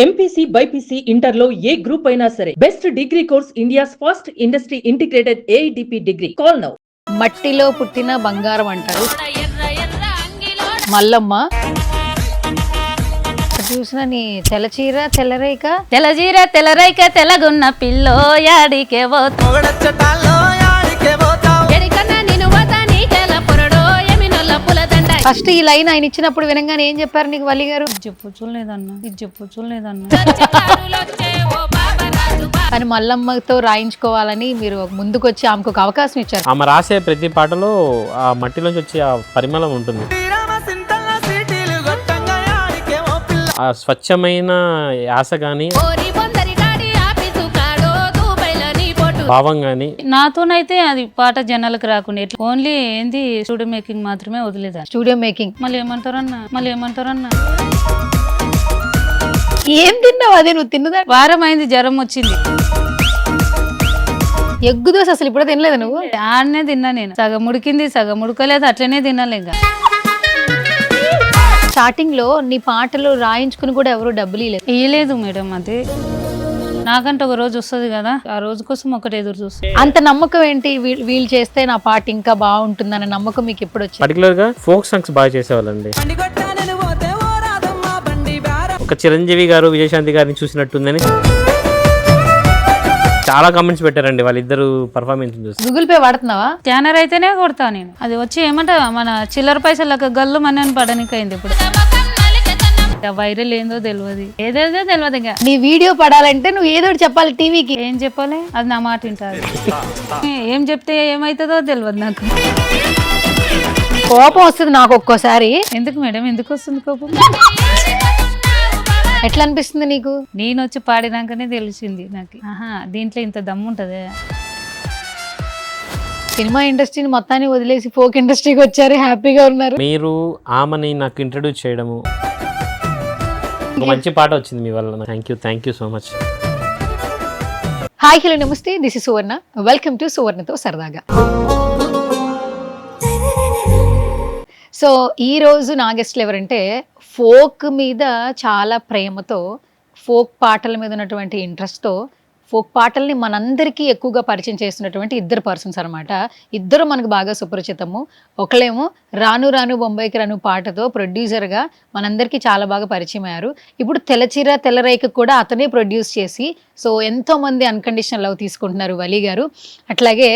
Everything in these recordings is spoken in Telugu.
ఎంపీసీ బైపీసీ ఇంటర్ లో ఏ గ్రూప్ అయినా సరే best degree course India's first industry integrated AIDP degree. Call now. మట్టిలో పుట్టిన బంగారం అంటారు మల్లమ్మ. చూసిన నీ తెల్లచీర తెల్లరేక తెల్లజీర తెల్లరైక తెల్లగున్న పిల్లో యాడికే ఫస్ట్ ఈ లైన్ ఆయన ఇచ్చినప్పుడు వినంగానే ఏం చెప్పారు నీకు వల్లి గారు? చెప్పు చూడలేదన్నా, ఇది చెప్పు చూడలేదన్నా. కానీ మల్లమ్మతో రాయించుకోవాలని మీరు ముందుకు వచ్చి ఆమెకు ఒక అవకాశం ఇచ్చారు. ఆమె రాసే ప్రతి పాటలో ఆ మట్టిలోంచి వచ్చే ఆ పరిమళం ఉంటుంది. ఆ స్వచ్ఛమైన యాస గాని భావం గాని నాతోనైతే అది పాట జనాలకు రాకుండా ఓన్లీ ఏంది స్టూడియో మేకింగ్ మాత్రమే వదిలేదా. స్టూడియో మేకింగ్ మళ్ళీ ఏమంటారన్నా ఏం తిన్నావు? అదే నువ్వు తిన్నదా? వారం అయింది, జ్వరం వచ్చింది. ఎగ్గు దోశ అసలు ఇప్పుడు తినలేదు నువ్వు? ఆడనే తిన్నా నేను. సగం ఉడికింది సగం ఉడకలేదు, అట్లనే తినాలిగా. స్టార్టింగ్ లో నీ పాటలు రాయించుకుని కూడా ఎవరు డబ్బులు ఇయ్యలేదు మేడం. అది నాకంటే ఒక రోజు వస్తుంది కదా, ఆ రోజు కోసం ఒకటి ఎదురు చూస్తాను. అంత నమ్మకం ఏంటి? వీళ్ళు చేస్తే నా పాట ఇంకా బాగుంటుందన్న నమ్మకం మీకు ఎప్పుడు వచ్చింది? పర్టికులర్ గా ఫోక్ సాంగ్స్ బాగా చేసేవాళ్ళండి. ఒక చిరంజీవి గారు విజయశాంతి గారిని చూసినట్టుందని చాలా కామెంట్స్ పెట్టారండి వాళ్ళిద్దరు పర్ఫార్మెన్స్ చూసి. Google Pay వాడుతున్నావా? స్కానర్ అయితేనే కొడతా నేను. అది వచ్చి ఏమంటా మన చిల్లర పైసలకు గల్లు మన పడనికైంది. ఇప్పుడు వైరల్ ఏందో తెలియదు, ఏదేదో తెలియదు. ఇంకా నీ వీడియో పడాలంటే నువ్వు ఏదో చెప్పాలి టీవీకి. ఏం చెప్పాలి? అది నా మాట వింటారు. ఏం చెప్తే ఏమైతుందో తెలియదు నాకు. కోపం వస్తుంది నాకు ఒక్కోసారి. ఎందుకు మేడం, ఎందుకు వస్తుంది కోపం? ఎట్లా అనిపిస్తుంది నీకు? నేను వచ్చి పాడినాకనే తెలిసింది నాకు, దీంట్లో ఇంత దమ్ము ఉంటదే. సినిమా ఇండస్ట్రీని మొత్తాన్ని వదిలేసి ఫోక్ ఇండస్ట్రీకి వచ్చారు, హ్యాపీగా ఉన్నారు. మీరు ఆమెని నాకు ఇంట్రడ్యూస్ చేయడము, ఒక మంచి పాట వచ్చింది మీ వల్ల. Thank you so much. Hi hello నమస్తే, this is Suvarna. Welcome to సువర్ణతో సరదాగా. సో ఈ రోజు నా గెస్ట్లు ఎవరంటే ఫోక్ మీద చాలా ప్రేమతో, ఫోక్ పాటల మీద ఉన్నటువంటి ఇంట్రెస్ట్తో, ఫోక్ పాటల్ని మనందరికీ ఎక్కువగా పరిచయం చేస్తున్నటువంటి ఇద్దరు పర్సన్స్ అనమాట. ఇద్దరు మనకు బాగా సుపరిచితము. ఒకళ్ళేమో రాను రాను బొంబాయికి రాను పాటతో ప్రొడ్యూసర్గా మనందరికీ చాలా బాగా పరిచయం అయ్యారు. ఇప్పుడు తెల్లచీర తెల్లరేక కూడా అతనే ప్రొడ్యూస్ చేసి సో ఎంతోమంది అన్కండిషనల్ లవ్ తీసుకుంటున్నారు వలి గారు. అట్లాగే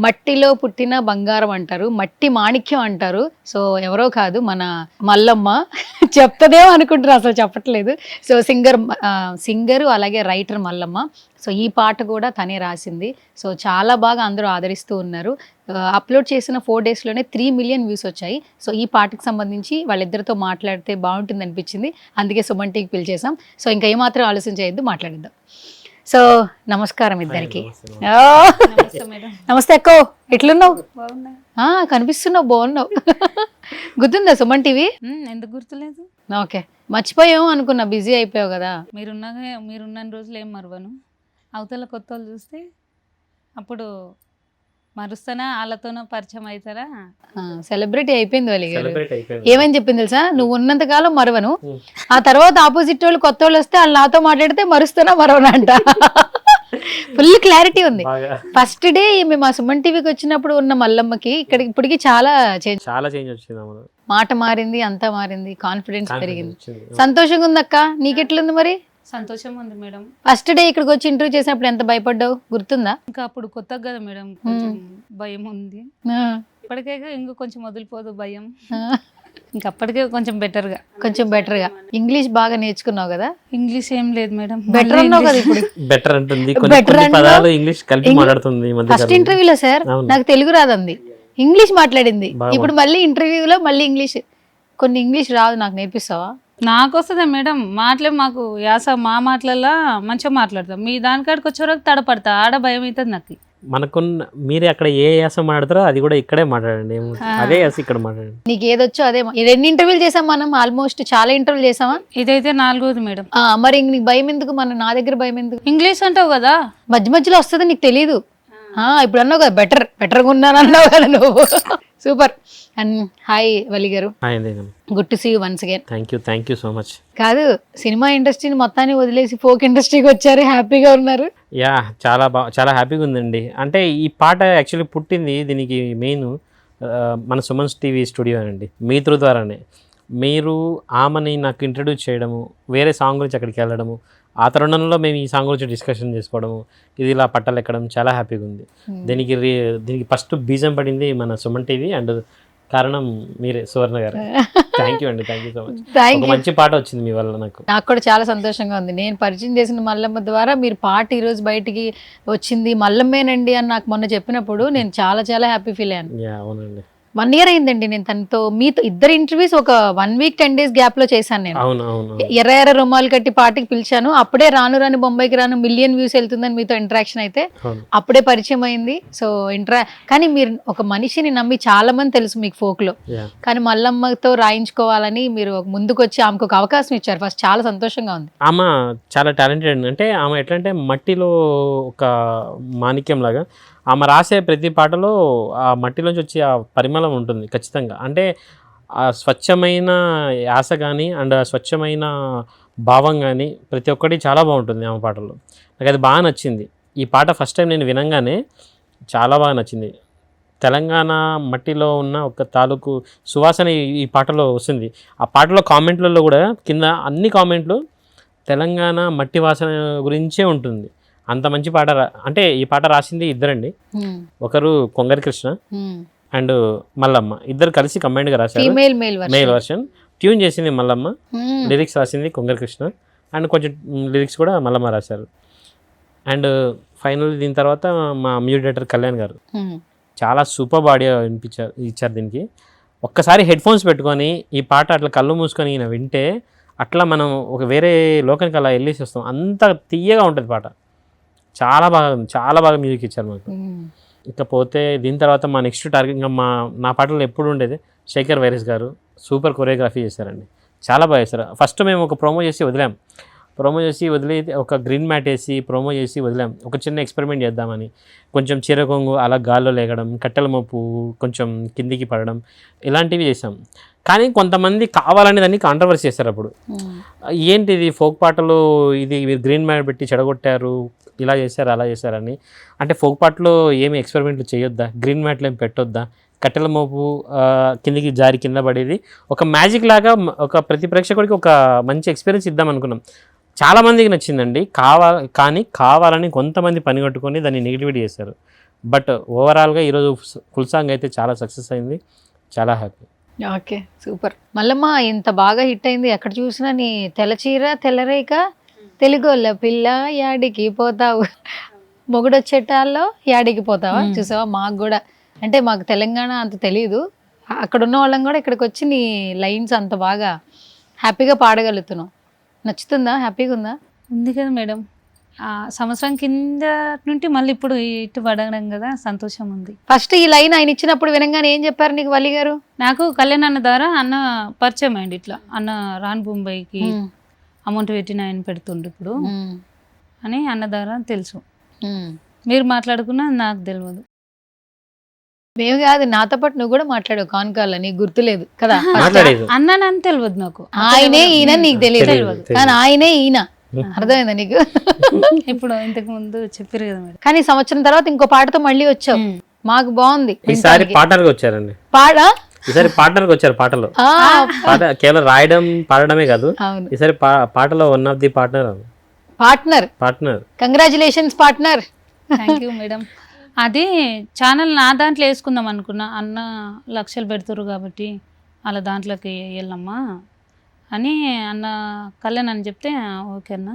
మట్టిలో పుట్టిన బంగారం అంటారు, మట్టి మాణిక్యం అంటారు. సో ఎవరో కాదు, మన మల్లమ్మ. చెప్తదేమో అనుకుంటారు, అసలు చెప్పట్లేదు. సో సింగరు అలాగే రైటర్ మల్లమ్మ. సో ఈ పాట కూడా తనే రాసింది. సో చాలా బాగా అందరూ ఆదరిస్తూ ఉన్నారు. అప్లోడ్ చేసిన 4 డేస్లోనే 3 మిలియన్ వ్యూస్ వచ్చాయి. సో ఈ పాటకు సంబంధించి వాళ్ళిద్దరితో మాట్లాడితే బాగుంటుంది అనిపించింది, అందుకే సుమన్ టీకి పిలిచేసాం. సో ఇంకా ఏమాత్రం ఆలోచన చేయొద్దు, మాట్లాడిద్దాం. సో నమస్కారం ఇద్దరికి. నమస్తే అక్కో, ఎట్లున్నావు? కనిపిస్తున్నావు, బాగున్నావు. గుర్తుందా సుమన్ టీవీ? ఎందుకు గుర్తులేదు? ఓకే, మర్చిపోయాము అనుకున్నా, బిజీ అయిపోయావు కదా. మీరున్న రోజులు ఏం మరవను. అవతల కొత్త వాళ్ళు చూస్తే అప్పుడు మరుస్తానా, వాళ్ళతోనో పరిచయం అవుతారా. సెలబ్రిటీ అయిపోయింది వలి గారు. ఏమని చెప్పింది తెలుసా? నువ్వు ఉన్నంత కాలం మరవను, ఆ తర్వాత ఆపోజిట్ వాళ్ళు కొత్త వాళ్ళు వస్తే వాళ్ళు నాతో మాట్లాడితే మరుస్తానా మరవనా అంట. ఫుల్ క్లారిటీ ఉంది. ఫస్ట్ డే మేము ఆ సుమన్ టీవీకి వచ్చినప్పుడు ఉన్న మల్లమ్మకి ఇక్కడ ఇప్పటికి చాలా చేంజ్ వచ్చింది. మాట మారింది, అంతా మారింది, కాన్ఫిడెన్స్ పెరిగింది. సంతోషంగా ఉంది అక్క, నీకెట్లుంది మరి? సంతోషం ఉంది మేడం. ఫస్ట్ డే ఇక్కడికి వచ్చి ఇంటర్వ్యూ చేసినప్పుడు ఎంత భయపడ్డావు గుర్తుందా? ఇంకా అప్పుడు కొత్తగా కదా మేడం, కొంచెం భయం ఉంది. ఇప్పటికే ఇంకా కొంచెం వదిలిపోదు భయం. ఇంకా అప్పటికే కొంచెం బెటర్గా ఇంగ్లీష్ బాగా నేర్చుకున్నావు కదా. ఇంగ్లీష్ ఏం లేదు మేడం, బెటర్ అన్నావు కదా. ఇప్పుడు బెటర్ అంటుంది, పదాలు ఇంగ్లీష్ కలిపి మాట్లాడుతుంది. ఫస్ట్ ఇంటర్వ్యూలో సార్ నాకు తెలుగు రాదంది, ఇంగ్లీష్ మాట్లాడింది. ఇప్పుడు మళ్ళీ ఇంటర్వ్యూలో మళ్ళీ ఇంగ్లీష్. కొన్ని ఇంగ్లీష్ రాదు, నాకు నేర్పిస్తావా? నాకు వస్తుందా మేడం, మాకు యాస మా మాటలలో మంచిగా మాట్లాడతాం. మీ దానికాడికి వచ్చే వరకు తడపడతా, ఆడ భయం అవుతుంది నాకు. మీరు అక్కడ ఏ యాస మాట్లాడతారో అది కూడా ఇక్కడే మాట్లాడండి, అదే యాస ఇక్కడ మాట్లాడండి. నీకు ఏదొచ్చో అదే. 2 ఇంటర్వ్యూలు చేసాం మనం, ఆల్మోస్ట్ చాలా ఇంటర్వ్యూలు చేసామా? ఇదైతే 4ది మేడం. మరి నీకు భయం ఎందుకు? నా దగ్గర భయం ఎందుకు? ఇంగ్లీష్ అంటావు కదా, మధ్య మధ్యలో వస్తుంది, నీకు తెలీదు. ఇప్పుడు అన్నావు కదా బెటర్గా ఉన్నాను అన్నావు కదా నువ్వు. సూపర్. అండ్ హాయ్ వలి గారు, అండి good to see you once again. Thank you so much. కాదు, సినిమా ఇండస్ట్రీని మొత్తాన్ని వదిలేసి ఫోక్ ఇండస్ట్రీకి వచ్చారు, హ్యాపీగా ఉన్నారు. యా చాలా హ్యాపీగా ఉందండి. అంటే ఈ పాట యాక్చువల్లీ పుట్టింది దీనికి మెయిన్ మన సుమన్స్ టీవీ స్టూడియో అండి. మీ త్రూ ద్వారానే మీరు ఆమెని నాకు ఇంట్రడ్యూస్ చేయడము, వేరే సాంగ్ గురించి అక్కడికి వెళ్ళడము, ఆ తరుణంలో మేము ఈ సాంగ్ గురించి డిస్కషన్ చేసుకోవడము, ఇది ఇలా పట్టాలు ఎక్కడం చాలా హ్యాపీగా ఉంది. దీనికి ఫస్ట్ బీజం పడింది మన సుమన్ టీవీ, అండ్ కారణం మీరే సువర్ణ గారు. Thank you so much. ఒక మంచి పాట వచ్చింది మీ వల్ల నాకు కూడా చాలా సంతోషంగా ఉంది. నేను పరిచయం చేసిన మల్లమ్మ ద్వారా మీరు పాట ఈరోజు బయటికి వచ్చింది, మల్లమ్మేనండి అని నాకు మొన్న చెప్పినప్పుడు నేను చాలా హ్యాపీ ఫీల్ అయ్యాను. అవునండి. 1 year అయిందండి నేను తనతో, మీతో ఇద్దరు ఇంటర్వ్యూస్ ఒక 1 week 10 days గ్యాప్ లో చేశాను నేను. అవును. ఎర్ర రుమాలు కట్టి పార్టీకి పిలిచాను, అప్పుడే రాను బొంబాయికి రాను మిలియన్ వ్యూస్ వెళ్తుందని మీతో ఇంటరాక్షన్ అయితే అప్పుడే పరిచయం అయింది. సో కానీ మీరు ఒక మనిషిని నమ్మి చాలా మంది తెలుసు మీకు ఫోక్ లో, కానీ మల్లమ్మతో రాయించుకోవాలని మీరు ముందుకు వచ్చి ఆమెకు ఒక అవకాశం ఇచ్చారు. ఫస్ట్ చాలా సంతోషంగా ఉంది. ఆమె చాలా టాలెంటెడ్. అంటే ఆమె ఎట్లా అంటే మట్టిలో ఒక మాణిక్యం లాగా ఆమె రాసే ప్రతి పాటలో ఆ మట్టిలోంచి వచ్చి ఆ పరిమళం ఉంటుంది ఖచ్చితంగా. అంటే ఆ స్వచ్ఛమైన యాస కానీ అండ్ ఆ స్వచ్ఛమైన భావం కానీ ప్రతి ఒక్కటి చాలా బాగుంటుంది ఆమె పాటల్లో. నాకు అది బాగా నచ్చింది. ఈ పాట ఫస్ట్ టైం నేను వినంగానే చాలా బాగా నచ్చింది. తెలంగాణ మట్టిలో ఉన్న ఒక తాలూకు సువాసన ఈ పాటలో వస్తుంది. ఆ పాటలో కామెంట్లలో కూడా కింద అన్ని కామెంట్లు తెలంగాణ మట్టి వాసన గురించే ఉంటుంది. అంత మంచి పాట. అంటే ఈ పాట రాసింది ఇద్దరండి, ఒకరు కొంగరి కృష్ణ అండ్ మల్లమ్మ, ఇద్దరు కలిసి కంబైన్డ్గా రాశారు. మేల్ వర్షన్ ట్యూన్ చేసింది మల్లమ్మ, లిరిక్స్ రాసింది కొంగరి కృష్ణ, అండ్ కొంచెం లిరిక్స్ కూడా మల్లమ్మ రాశారు. అండ్ ఫైనల్ దీని తర్వాత మా మ్యూజిక్ డైరెక్టర్ కళ్యాణ్ గారు చాలా సూపర్ ఆడియో ఇచ్చారు దీనికి. ఒక్కసారి హెడ్ ఫోన్స్ పెట్టుకొని ఈ పాట అట్లా కళ్ళు మూసుకొని ఈయన వింటే అట్లా మనం ఒక వేరే లోకానికి అలా వెళ్ళేసి వస్తాం. అంత తీయగా ఉంటుంది పాట. చాలా బాగా మ్యూజిక్ ఇచ్చారు మాకు. ఇకపోతే దీని తర్వాత మా నెక్స్ట్ టార్గెట్ ఇంకా నా పాటలు ఎప్పుడు ఉండేది శేఖర్ వైరస్ గారు సూపర్ కొరియోగ్రఫీ చేశారండి. చాలా బాగా చేశారు. ఫస్ట్ మేము ఒక ప్రోమో చేసి వదిలి ఒక గ్రీన్ మ్యాట్ వేసి ప్రోమో చేసి వదిలాం. ఒక చిన్న ఎక్స్పెరిమెంట్ చేద్దామని, కొంచెం చీర కొంగు అలా గాల్లో లేగడం, కట్టెల మోపు కొంచెం కిందికి పడడం, ఇలాంటివి చేసాం. కానీ కొంతమంది కావాలని దాన్ని కాంట్రవర్సీ చేశారు. అప్పుడు ఏంటి ఇది ఫోక్ పాటలు, ఇది మీరు గ్రీన్ మ్యాట్ పెట్టి చెడగొట్టారు, ఇలా చేశారు అలా చేశారని. అంటే ఫోక్ పాటలో ఏమి ఎక్స్పెరిమెంట్లు చేయొద్దా, గ్రీన్ మ్యాట్లు ఏమి పెట్టొద్దా, కట్టెల మోపు కిందికి జారి కింద పడేది ఒక మ్యాజిక్ లాగా ఒక ప్రతి ప్రేక్షకుడికి ఒక మంచి ఎక్స్పీరియన్స్ ఇద్దాం అనుకున్నాం. చాలామందికి నచ్చిందండి. కానీ కావాలని కొంతమంది పని కట్టుకొని దాన్ని నెగిటివిటీ చేశారు. బట్ ఓవరాల్గా ఈరోజు ఫుల్ సాంగ్ అయితే చాలా సక్సెస్ అయింది. చాలా హ్యాపీ. Okay, super. మల్లమ్మ ఇంత బాగా హిట్ అయింది, ఎక్కడ చూసినా నీ తెల్లచీర తెల్లరేక తెలుగోళ్ళ పిల్ల యాడికి పోతావు, మొగుడొచ్చేటాల్లో యాడికి పోతావా. చూసావా, మాకు కూడా అంటే మాకు తెలంగాణ అంత తెలియదు, అక్కడ ఉన్న వాళ్ళం కూడా ఇక్కడికి వచ్చి నీ లైన్స్ అంత బాగా హ్యాపీగా పాడగలుగుతున్నావు. నచ్చుతుందా, హ్యాపీగా ఉందా? ఉంది కదా మేడం. సంవత్సరం కింద నుండి మళ్ళీ ఇప్పుడు ఇటు పడడం కదా, సంతోషం ఉంది. ఫస్ట్ ఈ లైన్ ఆయన ఇచ్చినప్పుడు వినంగానే ఏం చెప్పారు నీకు వల్లి గారు? నాకు కళ్యాణ్ అన్న ద్వారా అన్న పరిచయం అయింది. ఇట్లా అన్న రాను బొంబాయికి అమౌంట్ పెట్టిన ఆయన పెడుతుండు ఇప్పుడు అని అన్న ద్వారా తెలుసు. మీరు మాట్లాడుకున్నా నాకు తెలియదు. మేము కాదు, నాతో పాటు నువ్వు కూడా మాట్లాడావు కాన్ కాల్, నీకు గుర్తులేదు కదా? అన్నానని తెలియదు నాకు. ఆయనే ఈయన నీకు తెలియదు, కానీ ఆయనే ఈయన. అర్థమైందా నీకు? ఇప్పుడు ఇంతకు ముందు చెప్పారు కదా మేడం. కానీ సంవత్సరం తర్వాత ఇంకో పాటతో మళ్ళీ వచ్చావు, మాకు బాగుంది. ఈసారి పార్ట్నర్గా వచ్చారండి. ఈసారి పార్ట్నర్గా వచ్చారు పాటలో. పాట కేవలం రాయడం పాడడమే కాదు, ఈసారి పాటలో one of the partner. Congratulations partner. Thank you madam. అది ఛానల్ నా దాంట్లో వేసుకుందాం అనుకున్నా, అన్న లక్షలు పెడుతురు కాబట్టి అలా దాంట్లోకి వెళ్ళమ్మా అని అన్న కళ్యాణ్ అని చెప్తే ఓకే అన్న,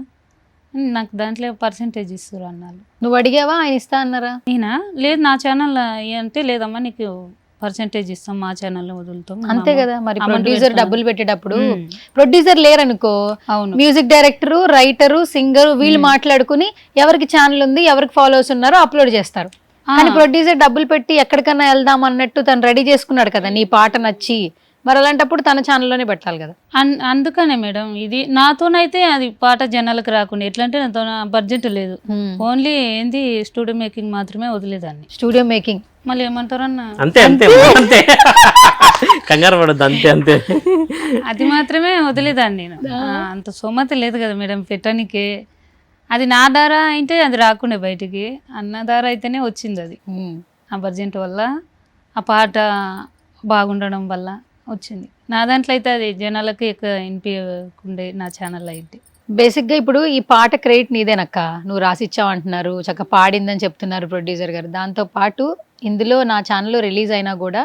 నాకు దాంట్లో పర్సెంటేజ్ ఇస్తారు అన్నారు. నువ్వు అడిగావా, ఆయన ఇస్తా అన్నారా? నేనా లేదు, నా ఛానల్ అంటే లేదమ్మా నీకు పర్సెంటేజ్ ఇస్తాం, మా ఛానల్లో వదులుతాం. అంతే కదా మరి. ప్రొడ్యూసర్ డబ్బులు పెట్టేటప్పుడు ప్రొడ్యూసర్ లేరనుకో, మ్యూజిక్ డైరెక్టర్, రైటరు, సింగర్ వీళ్ళు మాట్లాడుకుని ఎవరికి ఛానల్ ఉంది, ఎవరికి ఫాలోవర్స్ ఉన్నారో అప్లోడ్ చేస్తారు. కానీ ప్రొడ్యూసర్ డబ్బులు పెట్టి ఎక్కడికన్నా వెళ్దాం అన్నట్టు తను రెడీ చేసుకున్నాడు కదా నీ పాట నచ్చి, మరి అలాంటప్పుడు తన ఛానల్లోనే పెట్టాలి కదా. అందుకనే మేడం ఇది నాతోనైతే అది పాట జనాలకు రాకుండా, ఎట్లా అంటే నాతో బడ్జెట్ లేదు, ఓన్లీ ఏంది స్టూడియో మేకింగ్ మాత్రమే వదిలేదాన్ని. స్టూడియో మేకింగ్ మళ్ళీ ఏమంటారన్న అంతే అంతే అంతే కంగారు పడద్దు, అంతే అంతే. అది మాత్రమే వదిలేదాన్ని నేను. అంత సోమత లేదు కదా మేడం పెట్టడానికి. అది నా దారా అయితే అది రాకుండే బయటికి, అన్న దారా అయితేనే వచ్చింది అది. ఆ బర్జెంట్ వల్ల, ఆ పాట బాగుండడం వల్ల వచ్చింది. నా దాంట్లో అయితే అది జనాలకి ఎక్కువ వినిపించకుండే నా ఛానల్లో అయితే. బేసిక్గా ఇప్పుడు ఈ పాట క్రెడిట్ నీదేనక్క, నువ్వు రాసిచ్చావు అంటున్నారు, చక్కగా పాడిందని చెప్తున్నారు ప్రొడ్యూసర్ గారు. దాంతో పాటు ఇందులో నా ఛానల్లో రిలీజ్ అయినా కూడా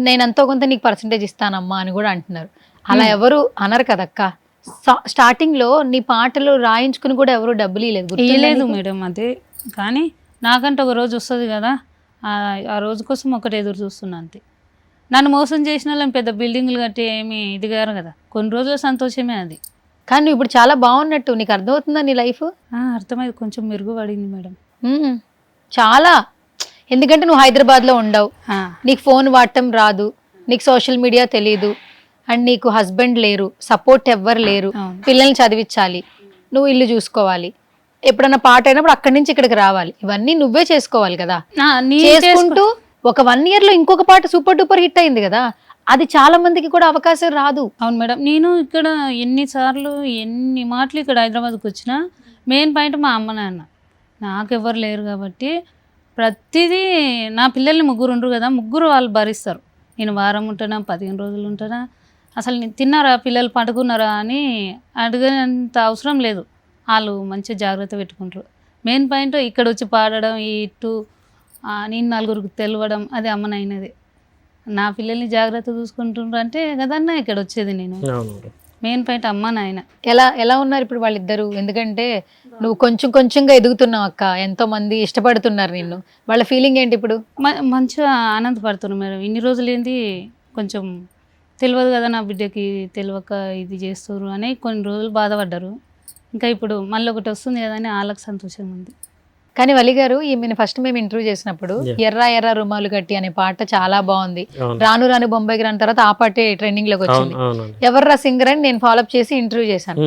నేను ఎంతో కొంత నీకు పర్సంటేజ్ ఇస్తానమ్మా అని కూడా అంటున్నారు. అలా ఎవరు అనరు కదక్క. స్టార్టింగ్ లో నీ పాటలు రాయించుకుని కూడా ఎవరు డబ్బులు ఇవ్వలేదు మేడం. అదే కానీ నాకంటే ఒక రోజు వస్తుంది కదా, ఆ రోజు కోసం ఒకటి ఎదురు చూస్తున్నా అంతే. నన్ను మోసం చేసిన వాళ్ళని పెద్ద బిల్డింగ్లు కట్టి ఏమి ఇదిగారు కదా, కొన్ని రోజుల సంతోషమే అది. కానీ నువ్వు ఇప్పుడు చాలా బాగున్నట్టు, నీకు అర్థమవుతుందా నీ లైఫ్? అర్థమైంది, కొంచెం మెరుగుపడింది మేడం చాలా. ఎందుకంటే నువ్వు హైదరాబాద్లో ఉండవు, నీకు ఫోన్ వాడటం రాదు, నీకు సోషల్ మీడియా తెలీదు, అండ్ నీకు హస్బెండ్ లేరు, సపోర్ట్ ఎవ్వరు లేరు, పిల్లల్ని చదివించాలి, నువ్వు ఇల్లు చూసుకోవాలి, ఎప్పుడన్నా పాట అయినప్పుడు అక్కడి నుంచి ఇక్కడికి రావాలి, ఇవన్నీ నువ్వే చేసుకోవాలి కదా. చేసుకుంటూ ఒక 1 year లో ఇంకొక పాట సూపర్ డూపర్ హిట్ అయింది కదా, అది చాలా మందికి కూడా అవకాశం రాదు. అవును మేడం. నేను ఇక్కడ ఎన్నిసార్లు ఎన్ని మాటలు ఇక్కడ హైదరాబాద్కి వచ్చినా మెయిన్ పాయింట్ మా అమ్మ నాన్న. నాకెవ్వరు లేరు కాబట్టి ప్రతిదీ, నా పిల్లల్ని 3 ఉండరు కదా, 3 వాళ్ళు భరిస్తారు. నేను వారం ఉంటానా, 15 రోజులు ఉంటానా, అసలు నేను తిన్నారా, పిల్లలు పడుకున్నారా అని అడిగేంత అవసరం లేదు. వాళ్ళు మంచిగా జాగ్రత్త పెట్టుకుంటారు. మెయిన్ పాయింట్ ఇక్కడ వచ్చి పాడడం, ఇటు నేను నలుగురికి తెలవడం, అది అమ్మనైనది. నా పిల్లల్ని జాగ్రత్త చూసుకుంటుండ్రు అంటే కదన్నా ఇక్కడ వచ్చేది నేను. మెయిన్ పాయింట్ అమ్మ నాయన. ఎలా ఉన్నారు ఇప్పుడు వాళ్ళిద్దరు? ఎందుకంటే నువ్వు కొంచెంగా ఎదుగుతున్నావు అక్క, ఎంతో మంది ఇష్టపడుతున్నారు నిన్ను, వాళ్ళ ఫీలింగ్ ఏంటి ఇప్పుడు? మంచిగా ఆనందపడుతున్నారు మేడం. ఇన్ని రోజులు ఏంది కొంచెం తెలియదు కదా నా బిడ్డకి, తెలియక ఇది చేస్తారు అని కొన్ని రోజులు బాధపడ్డారు. ఇంకా ఇప్పుడు మళ్ళీ ఒకటి వస్తుంది కదా అని వాళ్ళకి సంతోషంగా ఉంది. కానీ వలి గారు, ఈమెను ఫస్ట్ మేము ఇంటర్వ్యూ చేసినప్పుడు ఎర్ర ఎర్ర రుమాలు గట్టి అనే పాట చాలా బాగుంది, రాను రాను బొంబాయికి రాని తర్వాత ఆ పాటే ట్రెండింగ్ లోకి వచ్చింది. ఎవర్రా సింగర్ అని నేను ఫాలోఅప్ చేసి ఇంటర్వ్యూ చేశాను.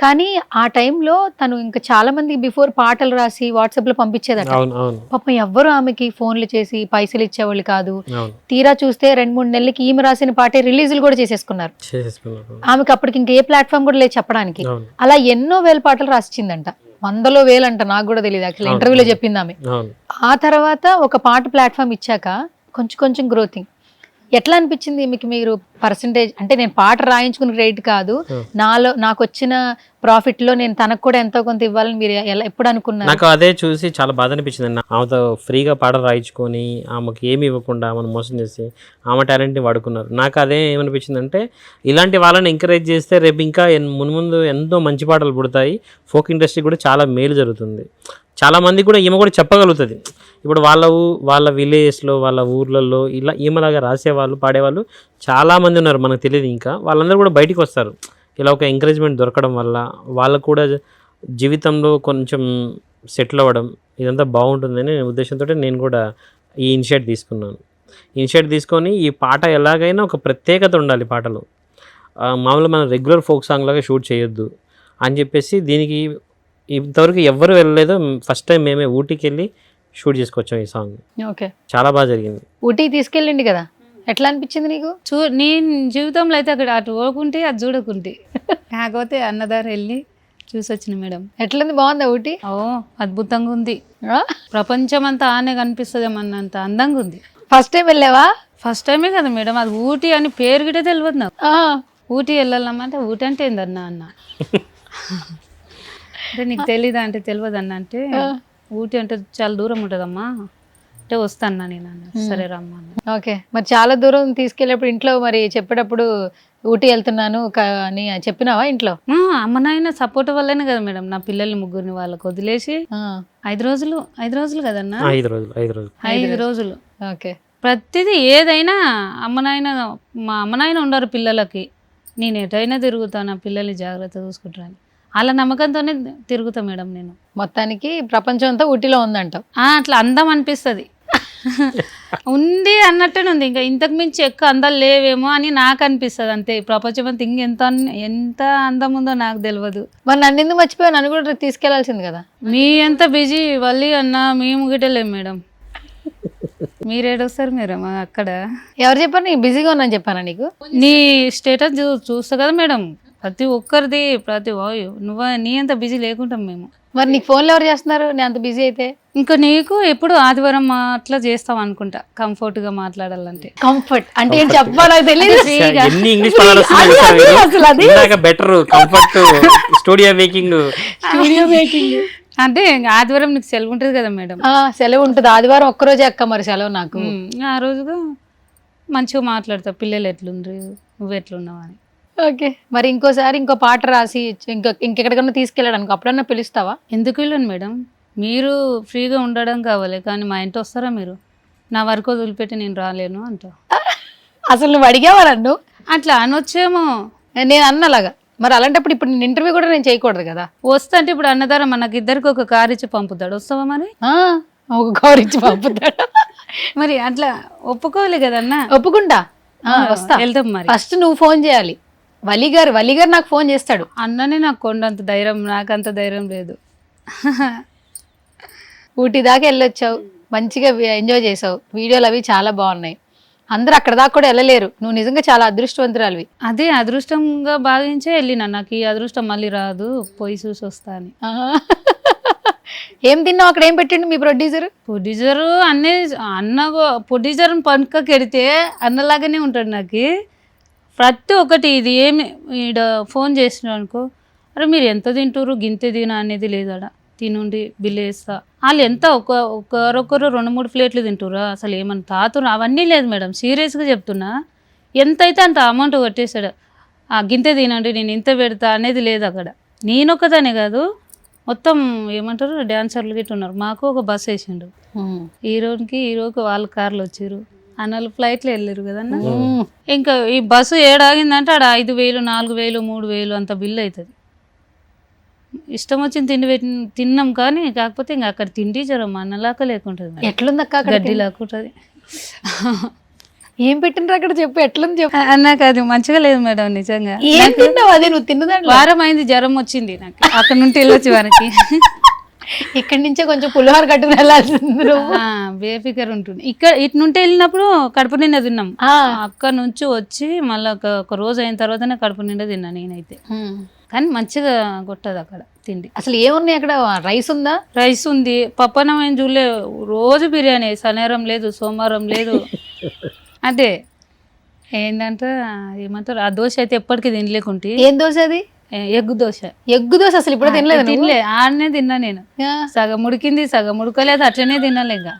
కానీ ఆ టైంలో తను ఇంకా చాలా మంది బిఫోర్ పాటలు రాసి వాట్సాప్ లో పంపించేదట. పాపం ఎవ్వరు ఆమెకి ఫోన్లు చేసి పైసలు ఇచ్చేవాళ్ళు కాదు. తీరా చూస్తే 2-3 నెలలకి ఈమె రాసిన పాటే రిలీజులు కూడా చేసేసుకున్నారు. ఆమెకి అప్పటికి ఇంకా ఏ ప్లాట్ఫామ్ కూడా లేదు చెప్పడానికి. అలా ఎన్నో వేల పాటలు రాసిచ్చిందంట, 100లో 1000 అంట, నాకు కూడా తెలియదు యాక్చువల్లీ, ఇంటర్వ్యూలో చెప్పింది ఆమె. ఆ తర్వాత ఒక పాట ప్లాట్ఫామ్ ఇచ్చాక కొంచెం గ్రోతింగ్. ఎట్లా అనిపించింది మీకు? మీరు పర్సంటేజ్ అంటే నేను పాట రాయించుకున్న రేట్ కాదు, నాకు వచ్చిన ప్రాఫిట్ లో నేను తనకు కూడా ఎంతో కొంత ఇవ్వాలని మీరు ఎప్పుడు అనుకున్నారు? నాకు అదే చూసి చాలా బాధ అనిపించింది అన్న. ఆమెతో ఫ్రీగా పాట రాయించుకొని ఆమెకి ఏమి ఇవ్వకుండా ఆమెను మోసం చేసి ఆమె టాలెంట్ని వాడుకున్నారు. నాకు అదే ఏమనిపించింది అంటే, ఇలాంటి వాళ్ళని ఎంకరేజ్ చేస్తే రేపు ఇంకా ముందు ఎంతో మంచి పాటలు పుడతాయి, ఫోక్ ఇండస్ట్రీ కూడా చాలా మేలు జరుగుతుంది. చాలామంది కూడా ఈమె కూడా చెప్పగలుగుతుంది. ఇప్పుడు వాళ్ళ విలేజ్లో, వాళ్ళ ఊర్లలో ఇలా ఈమెలాగా రాసేవాళ్ళు, పాడేవాళ్ళు చాలామంది ఉన్నారు, మనకు తెలియదు. ఇంకా వాళ్ళందరూ కూడా బయటికి వస్తారు ఇలా ఒక ఎంకరేజ్మెంట్ దొరకడం వల్ల. వాళ్ళకు కూడా జీవితంలో కొంచెం సెటిల్ అవ్వడం, ఇదంతా బాగుంటుందని ఉద్దేశంతో నేను కూడా ఈ ఇనిషియేట్ తీసుకున్నాను. ఇనిషియేట్ తీసుకొని ఈ పాట ఎలాగైనా ఒక ప్రత్యేకత ఉండాలి పాటలో, మామూలుగా మనం రెగ్యులర్ ఫోక్ సాంగ్ లాగా షూట్ చేయొద్దు అని చెప్పేసి దీనికి ఇంతవరకు ఎవ్వరు వెళ్ళలేదు. ఫస్ట్ టైం మేమే ఊటీకి వెళ్ళి షూట్ చేసుకొచ్చాం ఈ సాంగ్. ఓకే, చాలా బాగా జరిగింది. ఊటీ తీసుకెళ్ళండి కదా, ఎట్లా అనిపించింది నీకు? నేను జీవితంలో అయితే అక్కడ అటు పోకుంటే అది చూడకుంటే, కాకపోతే అన్నదారు వెళ్ళి చూసి వచ్చిన మేడం. ఎట్లుంది, బాగుందా ఊటీ? ఓ అద్భుతంగా ఉంది, ప్రపంచం అంతా ఆనే కనిపిస్తుంది అన్నంత అందంగా ఉంది. ఫస్ట్ టైం వెళ్ళావా? ఫస్ట్ టైమే కదా మేడం, అది ఊటీ అని పేరు గిట్టే తెలియదు నాకు. ఊటీ వెళ్ళాలమ్మంటే ఊటీ అంటే ఏందన్నా అన్న అంటే నీకు తెలీదా అంటే తెలియదు అన్న అంటే, ఊటీ అంటే చాలా దూరం ఉంటుందమ్మా అంటే వస్తాను నేను అన్న. సరే రమ్మా. ఓకే, మరి చాలా దూరం తీసుకెళ్ళేప్పుడు ఇంట్లో మరి చెప్పేటప్పుడు ఊటీ వెళ్తున్నాను అని చెప్పినావా ఇంట్లో? అమ్మ నాయన సపోర్ట్ వల్లనే కదా మేడం నా పిల్లల్ని 3 వాళ్ళకి వదిలేసి 5 రోజులు కదన్నా, 5 రోజులు. ఓకే, ప్రతిదీ ఏదైనా మా అమ్మ నాయన ఉండరు పిల్లలకి, నేను ఎటైనా తిరుగుతాను, పిల్లల్ని జాగ్రత్త చూసుకుంటాను, అలా నమ్మకంతోనే తిరుగుతా మేడం నేను. మొత్తానికి ప్రపంచం అంతా ఊటీలో ఉందంటావు. అట్లా అందం అనిపిస్తుంది ఉంది అన్నట్టునే ఉంది, ఇంకా ఇంతకు మించి ఎక్కువ అందాలు లేవేమో అని నాకు అనిపిస్తుంది అంతే. ప్రపంచం అంతా ఎంత అందం ఉందో నాకు తెలియదు. మరి నన్ను ఎందుకు మర్చిపోయావు? నన్ను కూడా తీసుకెళ్లాల్సింది కదా. మీ ఎంత బిజీ వల్లి అన్న, మేము గిట్టలేము మేడం. మీరు ఏడొస్తారు మేడం అక్కడ ఎవరు చెప్పారు నేను బిజీగా ఉన్నాను చెప్పానా నీకు? నీ స్టేటస్ చూస్తా కదా మేడం, ప్రతి ఒక్కరిది నువ్వు నీ అంత బిజీ లేకుంటాం మేము. మరి నీకు ఫోన్లో ఎవరు చేస్తున్నారు నేను అంత బిజీ అయితే? ఇంకా నీకు ఎప్పుడు ఆదివారం అట్లా చేస్తాం అనుకుంటా, కంఫర్ట్ గా మాట్లాడాలంటే. కంఫర్ట్ అంటే ఏం చెప్పా నాకు తెలియదు. ఎన్ని ఇంగ్లీష్ పదాలు వస్తున్నాయి అసలు అది better, comfort, studio making. Studio making అంటే ఇంకా ఆదివారం నీకు సెలవు ఉంటుంది కదా మేడం. సెలవు ఉంటుంది ఆదివారం ఒక్కరోజే అక్క, మరి సెలవు నాకు. ఆ రోజుగా మంచిగా మాట్లాడతావు, పిల్లలు ఎట్లుండ్రు నువ్వు ఎట్లున్నావు అని. ఓకే, మరి ఇంకోసారి ఇంకో పాట రాసి ఇంకెక్కడికన్నా తీసుకెళ్ళడానికి అప్పుడన్నా పిలుస్తావా? ఎందుకు వెళ్ళను మేడం, మీరు ఫ్రీగా ఉండడం కావాలి కానీ మా ఇంటి వస్తారా మీరు? నా వరకు వదిలిపెట్టి నేను రాలేను అంట. అసలు నువ్వు అడిగావా నన్ను? అట్లా అనొచ్చేమో. నేను అన్నలాగా. మరి అలాంటప్పుడు ఇప్పుడు నేను ఇంటర్వ్యూ కూడా నేను చేయకూడదు కదా? వస్తా అంటే ఇప్పుడు అన్నదారా మనకి ఇద్దరికి ఒక కారు ఇచ్చి పంపుతాడు, వస్తావా మరి? ఒక కారు ఇచ్చి పంపుతాడు. మరి అట్లా ఒప్పుకోవాలి కదన్నా. ఒప్పుకుంటా, వస్తా. వెళ్తాం మరి. ఫస్ట్ నువ్వు ఫోన్ చేయాలి. వలి గారు నాకు ఫోన్ చేస్తాడు. అన్ననే నాకు కొండంత ధైర్యం, నాకంత ధైర్యం లేదు. ఊటీ దాకా వెళ్ళొచ్చావు, మంచిగా ఎంజాయ్ చేసావు, వీడియోలు అవి చాలా బాగున్నాయి. అందరూ అక్కడ దాకా కూడా వెళ్ళలేరు, నువ్వు నిజంగా చాలా అదృష్టవంతురాలివి. అదే అదృష్టంగా భావించే వెళ్ళినా, నాకు ఈ అదృష్టం మళ్ళీ రాదు, పోయి చూసి వస్తా అని. ఏం తిన్నావు అక్కడ? ఏం పెట్టిండు మీ ప్రొడ్యూసర్? ప్రొడ్యూసరు అన్నీ ప్రొడ్యూసర్ పనుకెడితే అన్నలాగానే ఉంటాడు నాకు. ప్రతి ఒక్కటి ఇది ఏమి ఈడ ఫోన్ చేసినాడు అనుకో, అరే మీరు ఎంత తింటారు గింతే తిన అనేది లేదాడ, తినుండి బిల్లు వేస్తా. వాళ్ళు ఎంత ఒకరొకరు 2-3 ప్లేట్లు తింటురా, అసలు ఏమన్నా తాతురు అవన్నీ లేదు మేడం, సీరియస్గా చెప్తున్నా. ఎంత అయితే అంత అమౌంట్ కొట్టేశాడు. గింతే తినండి నేను ఇంత పెడతా అనేది లేదు అక్కడ. నేనొక్కదానే కాదు, మొత్తం ఏమంటారు డాన్సర్లు గిట్ట ఉన్నారు. మాకు ఒక బస్ వేసిండు, హీరోకి వాళ్ళ కార్లు వచ్చారు, అన్నలు ఫ్లైట్లో వెళ్ళారు కదన్నా. ఇంకా ఈ బస్సు ఏడాగిందంటే ఆడ 5,000, 4,000, 3,000 అంత బిల్లు అవుతుంది. ఇష్టం వచ్చింది తిండి తిన్నాం కానీ కాకపోతే ఇంకా అక్కడ తిండి జ్వరం అన్నలాక లేకుంటుంది, ఎట్లుంది అక్క? గడ్డి లాకుంటుంది. ఏం పెట్టినరు అక్కడ చెప్పు, ఎట్లుంది చెప్పు. నాకు అది మంచిగా లేదు మేడం నిజంగా. ఏం తిన్నావు? అదే నువ్వు తిన్నదాంట్లో వారం అయింది జ్వరం వచ్చింది నాకు, అక్కడ నుండి వెళ్ళొచ్చి వారికి. ఇక్కడి నుంచే కొంచెం పులిహోర కట్టుకుని వెళ్ళాల్సింది. బేఫికర్ ఉంటుంది. ఇక్కడ ఇటు నుండి వెళ్ళినప్పుడు కడుపు నిండా తిన్నాం, అక్కడ నుంచి వచ్చి మళ్ళీ ఒక రోజు అయిన తర్వాతనే కడుపు నిండా తిన్నా నేనైతే. కానీ మంచిగా కొట్టదు అక్కడ తిండి. అసలు ఏమున్నాయి అక్కడ? రైస్ ఉందా? రైస్ ఉంది, పప్పనం ఏం చూడలే, రోజు బిర్యానీ, శనివారం లేదు, సోమవారం లేదు. అదే ఏంటంటే ఏమంటారు ఆ దోశ అయితే ఎప్పటికీ తినలేకుంటే. ఏం దోశ అది? ఎగ్గు దోశ. ఎగ్గు దోశ అసలు ఇప్పుడు తినలేదు? తినలే, ఆడనే తిన్నా నేను. సగం ఉడికింది సగం ఉడకలేదు, అట్లనే తినాలి. ఇంకా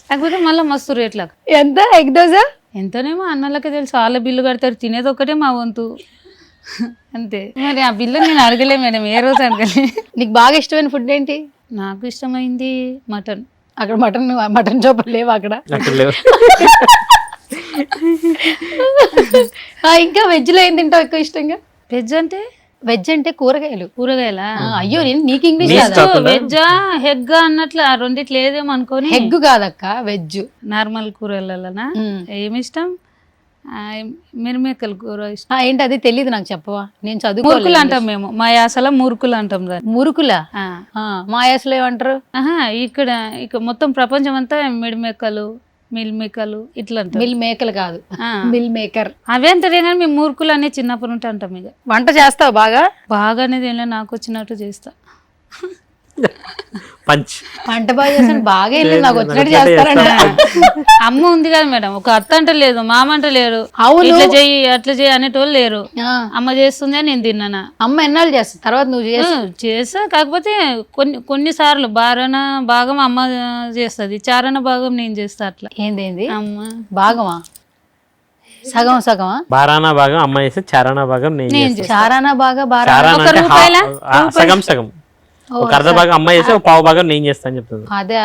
కాకపోతే మళ్ళీ మస్తు రేట్లకు. ఎంత ఎగ్ దోశ? ఎంతనేమో అన్నలకే తెలుసు, వాళ్ళ బిల్లు కడతారు, తినేది ఒకటే మా వంతు అంతే. మరి ఆ బిల్లు నేను అడగలే మేడం, ఏ రోజు అడగలే. నీకు బాగా ఇష్టమైన ఫుడ్ ఏంటి? నాకు ఇష్టమైంది మటన్. అక్కడ మటన్ చేపలు లేవు అక్కడ? ఇంకా వెజ్ లో ఏం తింటావు ఎక్కువ ఇష్టంగా? వెజ్ అంటే కూరగాయల. అయ్యో నీకు ఇంగ్లీష్ వెజ్జా హెగ్ అన్నట్లు రెండిట్లు ఏదేమో అనుకోని. హెగ్ కాదక్క, వెజ్ నార్మల్ కూరలనా ఏమి ఇష్టం? మిరమేకల కూర ఇష్టం. ఏంటి అది తెలియదు నాకు, చెప్పవా? నేను మురుకులు అంటాం మేము, మా యాసలో మురుకులు అంటాం దాన్ని. మురుకులా? మా యాసలో ఏమంటారు? ఇక్కడ మొత్తం ప్రపంచం అంతా మిడిమేకలు, మిల్ మేకలు ఇట్లా అంటారు. మిల్ మేకలు కాదు, మిల్ మేకర్. అవే అంటారే కానీ మేము మురుకులు అనే చిన్నప్పటి నుండి అంటాం. ఇక వంట చేస్తావు బాగా? బాగా అనేది ఏం లేదు, నాకు వచ్చినట్టు చేస్తా. వంట బాగా చేస్తాను, బాగా వెళ్ళి నాకు వచ్చినట్టు చేస్తారంట. అమ్మ ఉంది కదా మేడం, ఒక అత్త అంటే లేదు, మామ అంటే లేరు, ఇట్లా చెయ్యి అట్లా చెయ్యి అనేటోళ్ళు లేరు. అమ్మ చేస్తుంది అని నేను తిన్నానా. అమ్మ ఎన్నాళ్ళు చేస్తా, తర్వాత నువ్వు చేస్తా. కాకపోతే కొన్నిసార్లు బారణ భాగం అమ్మ చేస్తుంది, చారణ భాగం నేను చేస్తా. అట్లా ఏంది అమ్మ భాగమా? సగం సగమా? బారానా భాగం అమ్మ చేస్తే చారానా భాగం నేను. చారానా బాగా సగం సగం, ఒక అర్ధ భాగం అమ్మ చేస్తే ఒక పావు భాగం నేను చేస్తాను చెప్తుంది. అదే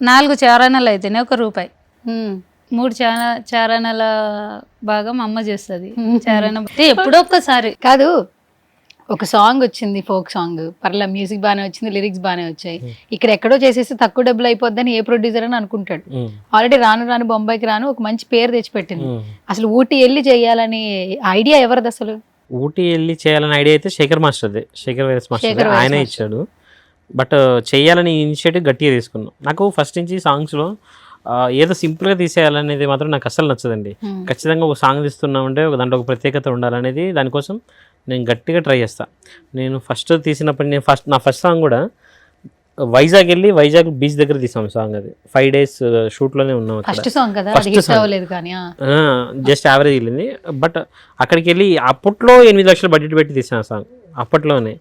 4 చారణాలు అయితేనే ₹1, 3 చారణాల భాగం అమ్మ చేస్తుంది. చారణ ఎప్పుడో ఒక్కసారి కాదు. ఒక సాంగ్ వచ్చింది, ఫోక్ సాంగ్, పర్లా మ్యూజిక్ బాగానే వచ్చింది, లిరిక్స్ బాగానే వచ్చాయి. ఇక్కడ ఎక్కడో చేసేసి తక్కువ డబ్బులు అయిపోద్దని ఏ ప్రొడ్యూసర్ అని అనుకుంటాడు. ఆల్రెడీ రాను బొంబాయికి రాను ఒక మంచి పేరు తెచ్చిపెట్టింది. అసలు ఊటీ వెళ్ళి చేయాలని ఐడియా ఎవరిది అసలు? ఊటీ వెళ్ళి చేయాలని ఐడియా అయితే శేఖర్ వైరస్ మాస్టర్ ఆయన ఇచ్చాడు. బట్ చేయాలని ఇనిషియేటివ్ గట్టిగా తీసుకున్నాం. నాకు ఫస్ట్ నుంచి సాంగ్స్లో ఏదో సింపుల్గా తీసేయాలనేది మాత్రం నాకు అస్సలు నచ్చదండి. ఖచ్చితంగా ఒక సాంగ్ తీస్తున్నామంటే దాంట్లో ఒక ప్రత్యేకత ఉండాలనేది దానికోసం నేను గట్టిగా ట్రై చేస్తాను. నేను ఫస్ట్ తీసినప్పుడు నా ఫస్ట్ సాంగ్ కూడా వైజాగ్ వెళ్ళి వైజాగ్ బీచ్ దగ్గర తీసాం సాంగ్. అది 5 days షూట్లోనే ఉన్నాం. ఫస్ట్ సాంగ్ కదా, ఫస్ట్ సాంగ్ జస్ట్ యావరేజ్ వెళ్ళింది. బట్ అక్కడికి వెళ్ళి అప్పట్లో 8 లక్షలు బడ్జెట్ పెట్టి తీసిన సాంగ్ అప్పట్లోనే.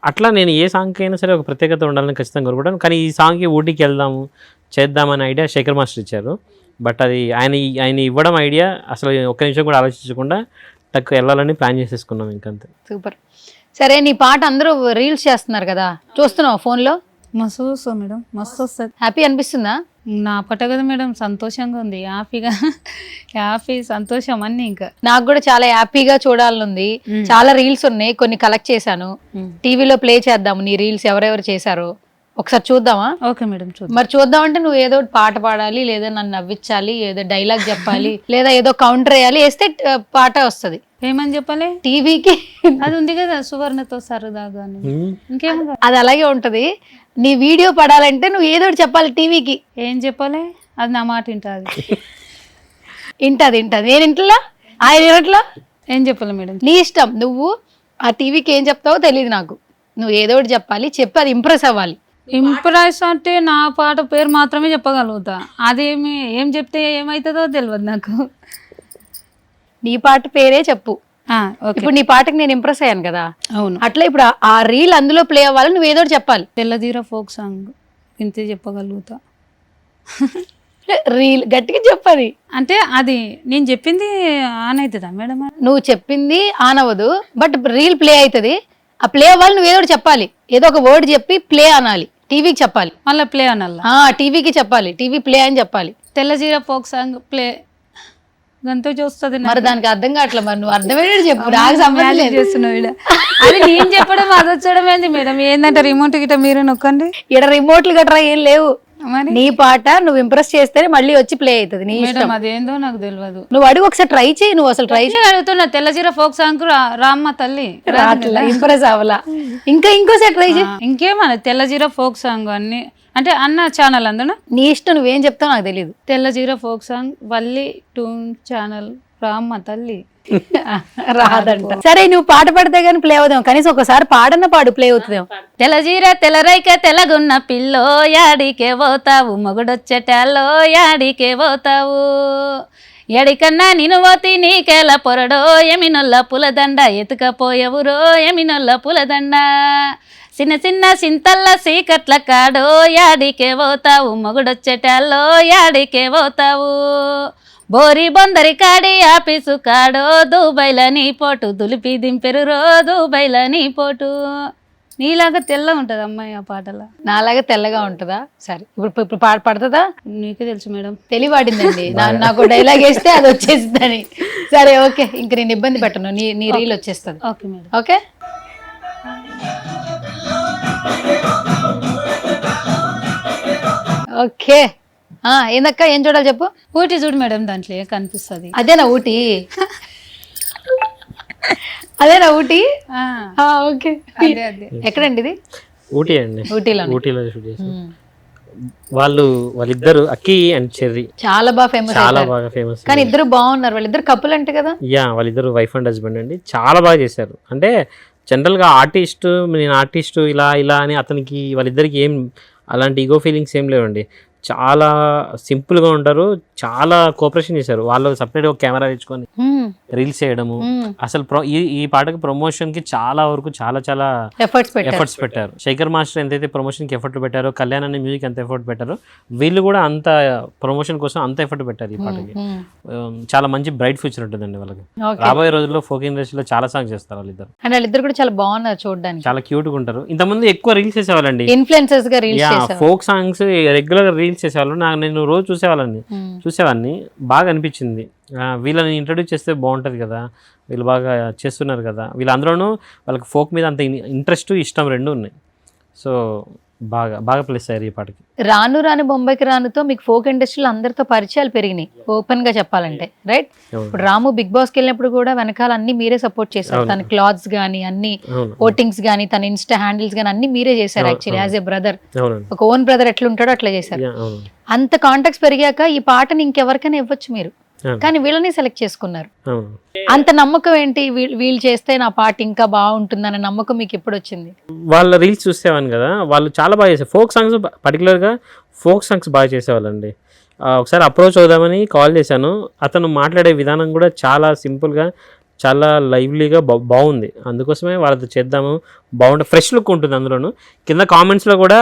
అట్లా నేను ఏ సాంగ్కి అయినా సరే ఒక ప్రత్యేకత ఉండాలని ఖచ్చితంగా కోరుకుంటాను. కానీ ఈ సాంగ్కి ఊటీకి వెళ్దాము చేద్దామనే ఐడియా శేఖర్ మాస్టర్ ఇచ్చారు. బట్ అది ఆయన ఇవ్వడం ఐడియా అసలు ఒక్క నిమిషం కూడా ఆలోచించకుండా టక్ వెళ్ళాలని ప్లాన్ చేసేసుకున్నాం ఇంకంతే. సూపర్. సరే, నీ పాట అందరూ రీల్స్ చేస్తున్నారు కదా, చూస్తున్నావు ఫోన్లో? మస్తు చూస్తాం మేడం, మస్తు వస్తుంది. హ్యాపీ అనిపిస్తుందా? నా పట్ట కదా మేడం, సంతోషంగా ఉంది, హ్యాపీ సంతోషం అన్ని. ఇంకా నాకు కూడా చాలా హ్యాపీగా చూడాలనుంది. చాలా రీల్స్ ఉన్నాయి, కొన్ని కలెక్ట్ చేశాను. టీవీలో ప్లే చేద్దాము నీ రీల్స్ ఎవరెవరు చేశారో ఒకసారి చూద్దామా? ఓకే మేడం, చూద్దాం. మరి చూద్దామంటే నువ్వు ఏదో పాట పాడాలి, లేదా నన్ను నవ్వించాలి, ఏదో డైలాగ్ చెప్పాలి, లేదా ఏదో కౌంటర్ వేయాలి, వేస్తే పాట వస్తుంది. ఏమని చెప్పాలి? టీవీకి అది ఉంది కదా, సువర్ణతో సరదాగా అని. ఇంకేమో అది అలాగే ఉంటది. నీ వీడియో పడాలంటే నువ్వు ఏదో ఒకటి చెప్పాలి టీవీకి. ఏం చెప్పాలి? అది నా మాట వింటది. వింటది. నేను ఇంట్లో ఆయన వినట్లో. ఏం చెప్పాలి మేడం? నీ ఇష్టం. నువ్వు ఆ టీవీకి ఏం చెప్తావో తెలియదు నాకు. నువ్వు ఏదో ఒకటి చెప్పాలి, చెప్పి అది ఇంప్రెస్ అవ్వాలి. ఇంప్రెస్ అంటే నా పాట పేరు మాత్రమే చెప్పగలుగుతా. అదేమి ఏం చెప్తే ఏమవుతుందో తెలియదు నాకు. నీ పాట పేరే చెప్పు. ఓకే. ఇప్పుడు నీ పాటకి నేను ఇంప్రెస్ అయ్యాను కదా, అవును. అట్లా ఇప్పుడు ఆ రీల్ అందులో ప్లే అవ్వాలి, నువ్వు ఏదో ఒకటి చెప్పాలి. తెల్లదీర ఫోక్ సాంగ్ ఇంతే చెప్పగలుగుతా. రీల్ గట్టిగా చెప్పాలి. అంటే అది నేను చెప్పింది ఆన్ అవుతుందా మేడం? నువ్వు చెప్పింది ఆన్ అవ్వదు, బట్ రీల్ ప్లే అవుతుంది. ఆ ప్లే అవ్వాలి, నువ్వు ఏదో ఒకటి చెప్పాలి. ఏదో ఒక వర్డ్ చెప్పి ప్లే అనాలి. టీవీకి చెప్పాలి, మళ్ళీ ప్లే అనాలి. టీవీకి చెప్పాలి, టీవీ ప్లే అని చెప్పాలి. తెల్లజీర ఫోక్ సాంగ్ ప్లే గంతో చూస్తుంది. మరి దానికి అర్థం కావట్లే. మరి నువ్వు అర్థమయ్యేది చెప్పు, నాకు సంబంధం చేస్తున్నావు. అది నేను చెప్పడం అది వచ్చడం ఏంది మేడం? ఏంటంటే రిమోట్ గిట్ట మీరే నొక్కండి. ఇక్కడ రిమోట్లు గట్రా ఏం లేవు. మరి నీ పాట నువ్వు ఇంప్రెస్ చేస్తేనే మళ్ళీ వచ్చి ప్లే అవుతుంది. నీ ఇష్టం. అదేందో నాకు తెలియదు. నువ్వు అడుగు, ఒకసారి ట్రై చేయి. నువ్వు అసలు ట్రై చేయి. అడుగుతున్నా. తెల్లజీర ఫోక్ సాంగ్ రామ్మ తల్లి ఇంప్రెస్ అవ్వలా. ఇంకోసారి ట్రై చేయి. ఇంకేమన్నా తెల్లజీర ఫోక్ సాంగ్ అన్ని అంటే అన్న ఛానల్ అందనా నీ ఇష్టం. నువ్వేం చెప్తావు నాకు తెలియదు. తెల్లజీర folk song Valli toon channel రామ్మ తల్లి రాదంట. సరే, నువ్వు పాట పడితే గానీ ప్లే అవుదాం. కనీసం ఒకసారి పాడన్న పాడు, ప్లే అవుతుందేమో. తెల్లజీర తెల్లరైక తెల్లగున్న పిల్లో యాడికే పోతావు, మొగుడొచ్చేటాల్లో యాడికే పోతావు, ఎడికన్నా నిను పోతి నీకేల పొరడో, ఎమినొల్ల పులదండ ఎతుకపోయవురో, ఎమినొల్ల పులదండ, చిన్న చిన్న సింతల్ల సీకట్ల కాడో యాడికే పోతావు, మొగుడొచ్చేటాల్లో యాడికే పోతావు, బోరి బొందరి కాడి ఆఫీసు కాడో, దుబాయ్ల నీ పోటు దులిపి దింపెరురో, దుబాయ్ల నీ పోటు. నీలాగా తెల్ల ఉంటది అమ్మాయి ఆ పాటలో. నాలాగా తెల్లగా ఉంటుందా? సరే, ఇప్పుడు పడుతుందా? నీకే తెలుసు మేడం. తెలివాడిందండి. నాకు డైలాగ్ వేస్తే అది వచ్చేసిందని. సరే, ఓకే. ఇంక నేను ఇబ్బంది పెట్టను. నీ రీల్ వచ్చేస్తుంది. Okay madam. ఓకే. ఓకే. ఏందక్క, ఏం చూడాలి చెప్పు. ఊటీ చూడు మేడం, దాంట్లో కనిపిస్తుంది. అదేనా ఊటీ? అదేనా ఊటీ? ఓకే. ఎక్కడండి ఇది? ఊటీ అండి. ఊటీలో షూట్ చేసాం. వాళ్ళిద్దరు అక్కి అండ్ చెర్రీ చాలా బాగా ఫేమస్. కానీ ఇద్దరు బాగున్నారు. వాళ్ళిద్దరు కపుల్ అంటే కదా? వాళ్ళిద్దరు వైఫ్ అండ్ హస్బెండ్ అండి. చాలా బాగా చేశారు. అంటే జనరల్గా ఆర్టిస్ట్, నేను ఆర్టిస్టు ఇలా అని అతనికి వాళ్ళిద్దరికి ఏం అలాంటి ఈగో ఫీలింగ్స్ ఏం లేవండి. చాలా సింపుల్గా ఉంటారు. చాలా కోఆపరేషన్ చేశారు. వాళ్ళు సపరేట్గా ఒక కెమెరా తెచ్చుకొని రీల్స్ చేయడము. అసలు ఈ పాటకి ప్రమోషన్ కి చాలా వరకు చాలా ఎఫర్ట్స్ పెట్టారు. శేఖర్ మాస్టర్ ఎంతైతే ప్రమోషన్ కి ఎఫర్ట్ పెట్టారో, కళ్యాణ్ అనే మ్యూజిక్ ఎంత ఎఫర్ట్ పెట్టారో, వీళ్ళు కూడా అంత ప్రమోషన్ కోసం అంత ఎఫర్ట్ పెట్టారు ఈ పాటకి. చాలా మంచి బ్రైట్ ఫ్యూచర్ ఉంటుందండి వాళ్ళకి. రాబోయే రోజుల్లో ఫోక్ ఇండస్ట్రీలో చాలా సాంగ్స్ చేస్తారు వాళ్ళిద్దరు. అండ్ వాళ్ళిద్దరు కూడా చాలా బాగున్నారు చూడడానికి. చాలా క్యూట్ గా ఉంటారు. ఇంతకుముందు ఎక్కువ రీల్స్ చేసేవాళ్ళండి, ఇన్ఫ్లుయెన్సర్స్ గా రీల్స్ చేసేవాళ్ళు. ఫోక్ సాంగ్స్ రెగ్యులర్ గా రీల్స్ చేసేవాళ్ళు. నేను రోజు చూసేవాడిని. బాగా అనిపించింది, వీళ్ళని ఇంట్రడ్యూస్ చేస్తే బాగుంటుంది కదా, వీళ్ళు బాగా చేస్తున్నారు కదా. వీళ్ళందరూనూ వాళ్ళకి ఫోక్ మీద అంత ఇంట్రెస్ట్, ఇష్టం రెండు ఉన్నాయి. సో బాగా బాగా ప్లస్ అయ్యారు ఈ పాటకి. రాను రాను బొంబాయికి రానుతో మీకు ఫోక్ ఇండస్ట్రీలో అందరితో పరిచయాలు పెరిగినాయి, ఓపెన్ గా చెప్పాలంటే, రైట్? అవును. ఇప్పుడు రాము బిగ్ బాస్ కి వెళ్ళినప్పుడు కూడా వెనకాల అన్ని మీరే సపోర్ట్ చేశారు, అవును. తన క్లాత్స్ గానీ అన్ని అవును ఓటింగ్స్ గానీ తన ఇన్స్టా హ్యాండిల్స్ గానీ అన్ని మీరే చేశారు. అవును, యాక్చువల్లీ అవును. యాజ్ ఏ బ్రదర్, అవునండి. ఒక ఓన్ బ్రదర్ ఎట్లా ఉంటాడో అట్లా చేశారు. అవును అంత కాంటాక్ట్స్ పెరిగాక ఈ పాటని ఇంకెవరికైనా ఇవ్వచ్చు మీరు, అవును. కానీ వీళ్ళని సెలెక్ట్ చేసుకున్నారు. అవును. అంత నమ్మకం ఏంటి? వీళ్ళు చేస్తే నా పాట ఇంకా బాగుంటుందన్న నమ్మకం మీకు ఎప్పుడు వచ్చింది? వాళ్ళ రీల్స్ చూసేవాను కదా, వాళ్ళు చాలా బాగా చేశారు. ఫోక్ సాంగ్స్ పర్టికులర్గా ఫోక్ సాంగ్స్ బాగా చేసేవాళ్ళండి. ఒకసారి అప్రోచ్ అవుదామని కాల్ చేశాను. అతను మాట్లాడే విధానం కూడా చాలా సింపుల్గా, చాలా లైవ్లీగా బాగుంది. అందుకోసమే వాళ్ళతో చేద్దాము, బాగుంటుంది, ఫ్రెష్ లుక్ ఉంటుంది. అందులోను కింద కామెంట్స్లో కూడా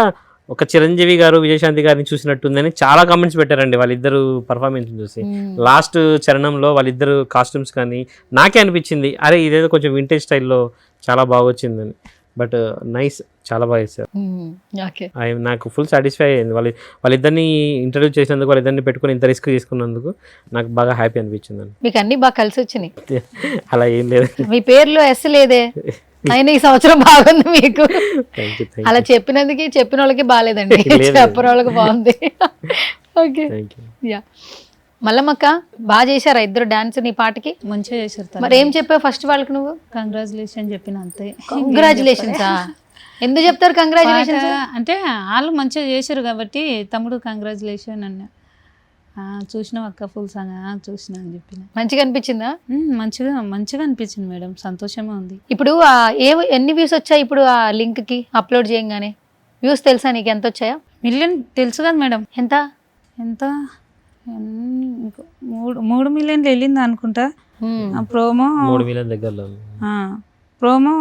ఒక చిరంజీవి గారు విజయశాంతి గారిని చూసినట్టుందని చాలా కామెంట్స్ పెట్టారండి వాళ్ళిద్దరు పర్ఫార్మెన్స్ చూసి. లాస్ట్ చరణంలో వాళ్ళిద్దరు కాస్ట్యూమ్స్ కానీ నాకే అనిపించింది, అరే ఇదేదో కొంచెం వింటేజ్ స్టైల్లో చాలా బాగా వచ్చిందని. బట్ నైస్, చాలా బాగా చేశారు. ఓకే, నాకు ఫుల్ సాటిస్ఫై అయింది. వాళ్ళిద్దరిని ఇంటర్వ్యూ చేసినందుకు, వాళ్ళిద్దరిని పెట్టుకుని ఇంత రిస్క్ తీసుకున్నందుకు నాకు బాగా హ్యాపీ అనిపించిందండి. మీకు అన్ని బాగా కలిసి వచ్చినాయి. అలా ఏం లేదు, మీ పేరులో ఎస్ లేదే, అయినా ఈ సంవత్సరం బాగుంది మీకు. థ్యాంక్ యూ అలా చెప్పినందుకు చెప్పిన వాళ్ళకి బాగాలేదండి, లేదు. చెప్పిన వాళ్ళకి బాగుంది. Okay, thank you. యా. మల్లమ్మక్క బాగా చేశారా ఇద్దరు డాన్స్ నీ పాటకి? మంచిగా చేశారు. మరి ఏం చెప్పావు ఫస్ట్ వాళ్ళకి నువ్వు? కంగ్రాచులేషన్ చెప్పిన అంతే. కంగ్రాచులేషన్స్ ఎందుకు చెప్తారు కంగ్రాచులేషన్స్? పాట అంటే వాళ్ళు మంచిగా చేశారు కాబట్టి తమ్ముడు కంగ్రాచులేషన్ అన్న. చూసినావు అక్క ఫుల్ సాంగ్? చూసినా అని చెప్పిన. మంచిగా అనిపించిందా? మంచిగా అనిపించింది మేడం, సంతోషమే ఉంది. ఇప్పుడు ఎన్ని వ్యూస్ వచ్చాయి ఇప్పుడు ఆ లింక్ కి అప్లోడ్ చేయగానే? వ్యూస్ తెలుసా నీకు ఎంత వచ్చాయో? మిలియన్ తెలుసు కదా మేడం. ఎంత? 3 మిలియన్లు వెళ్ళింది అనుకుంటా. ప్రోమో 3 మిలియన్ దగ్గరలో. ప్రోమో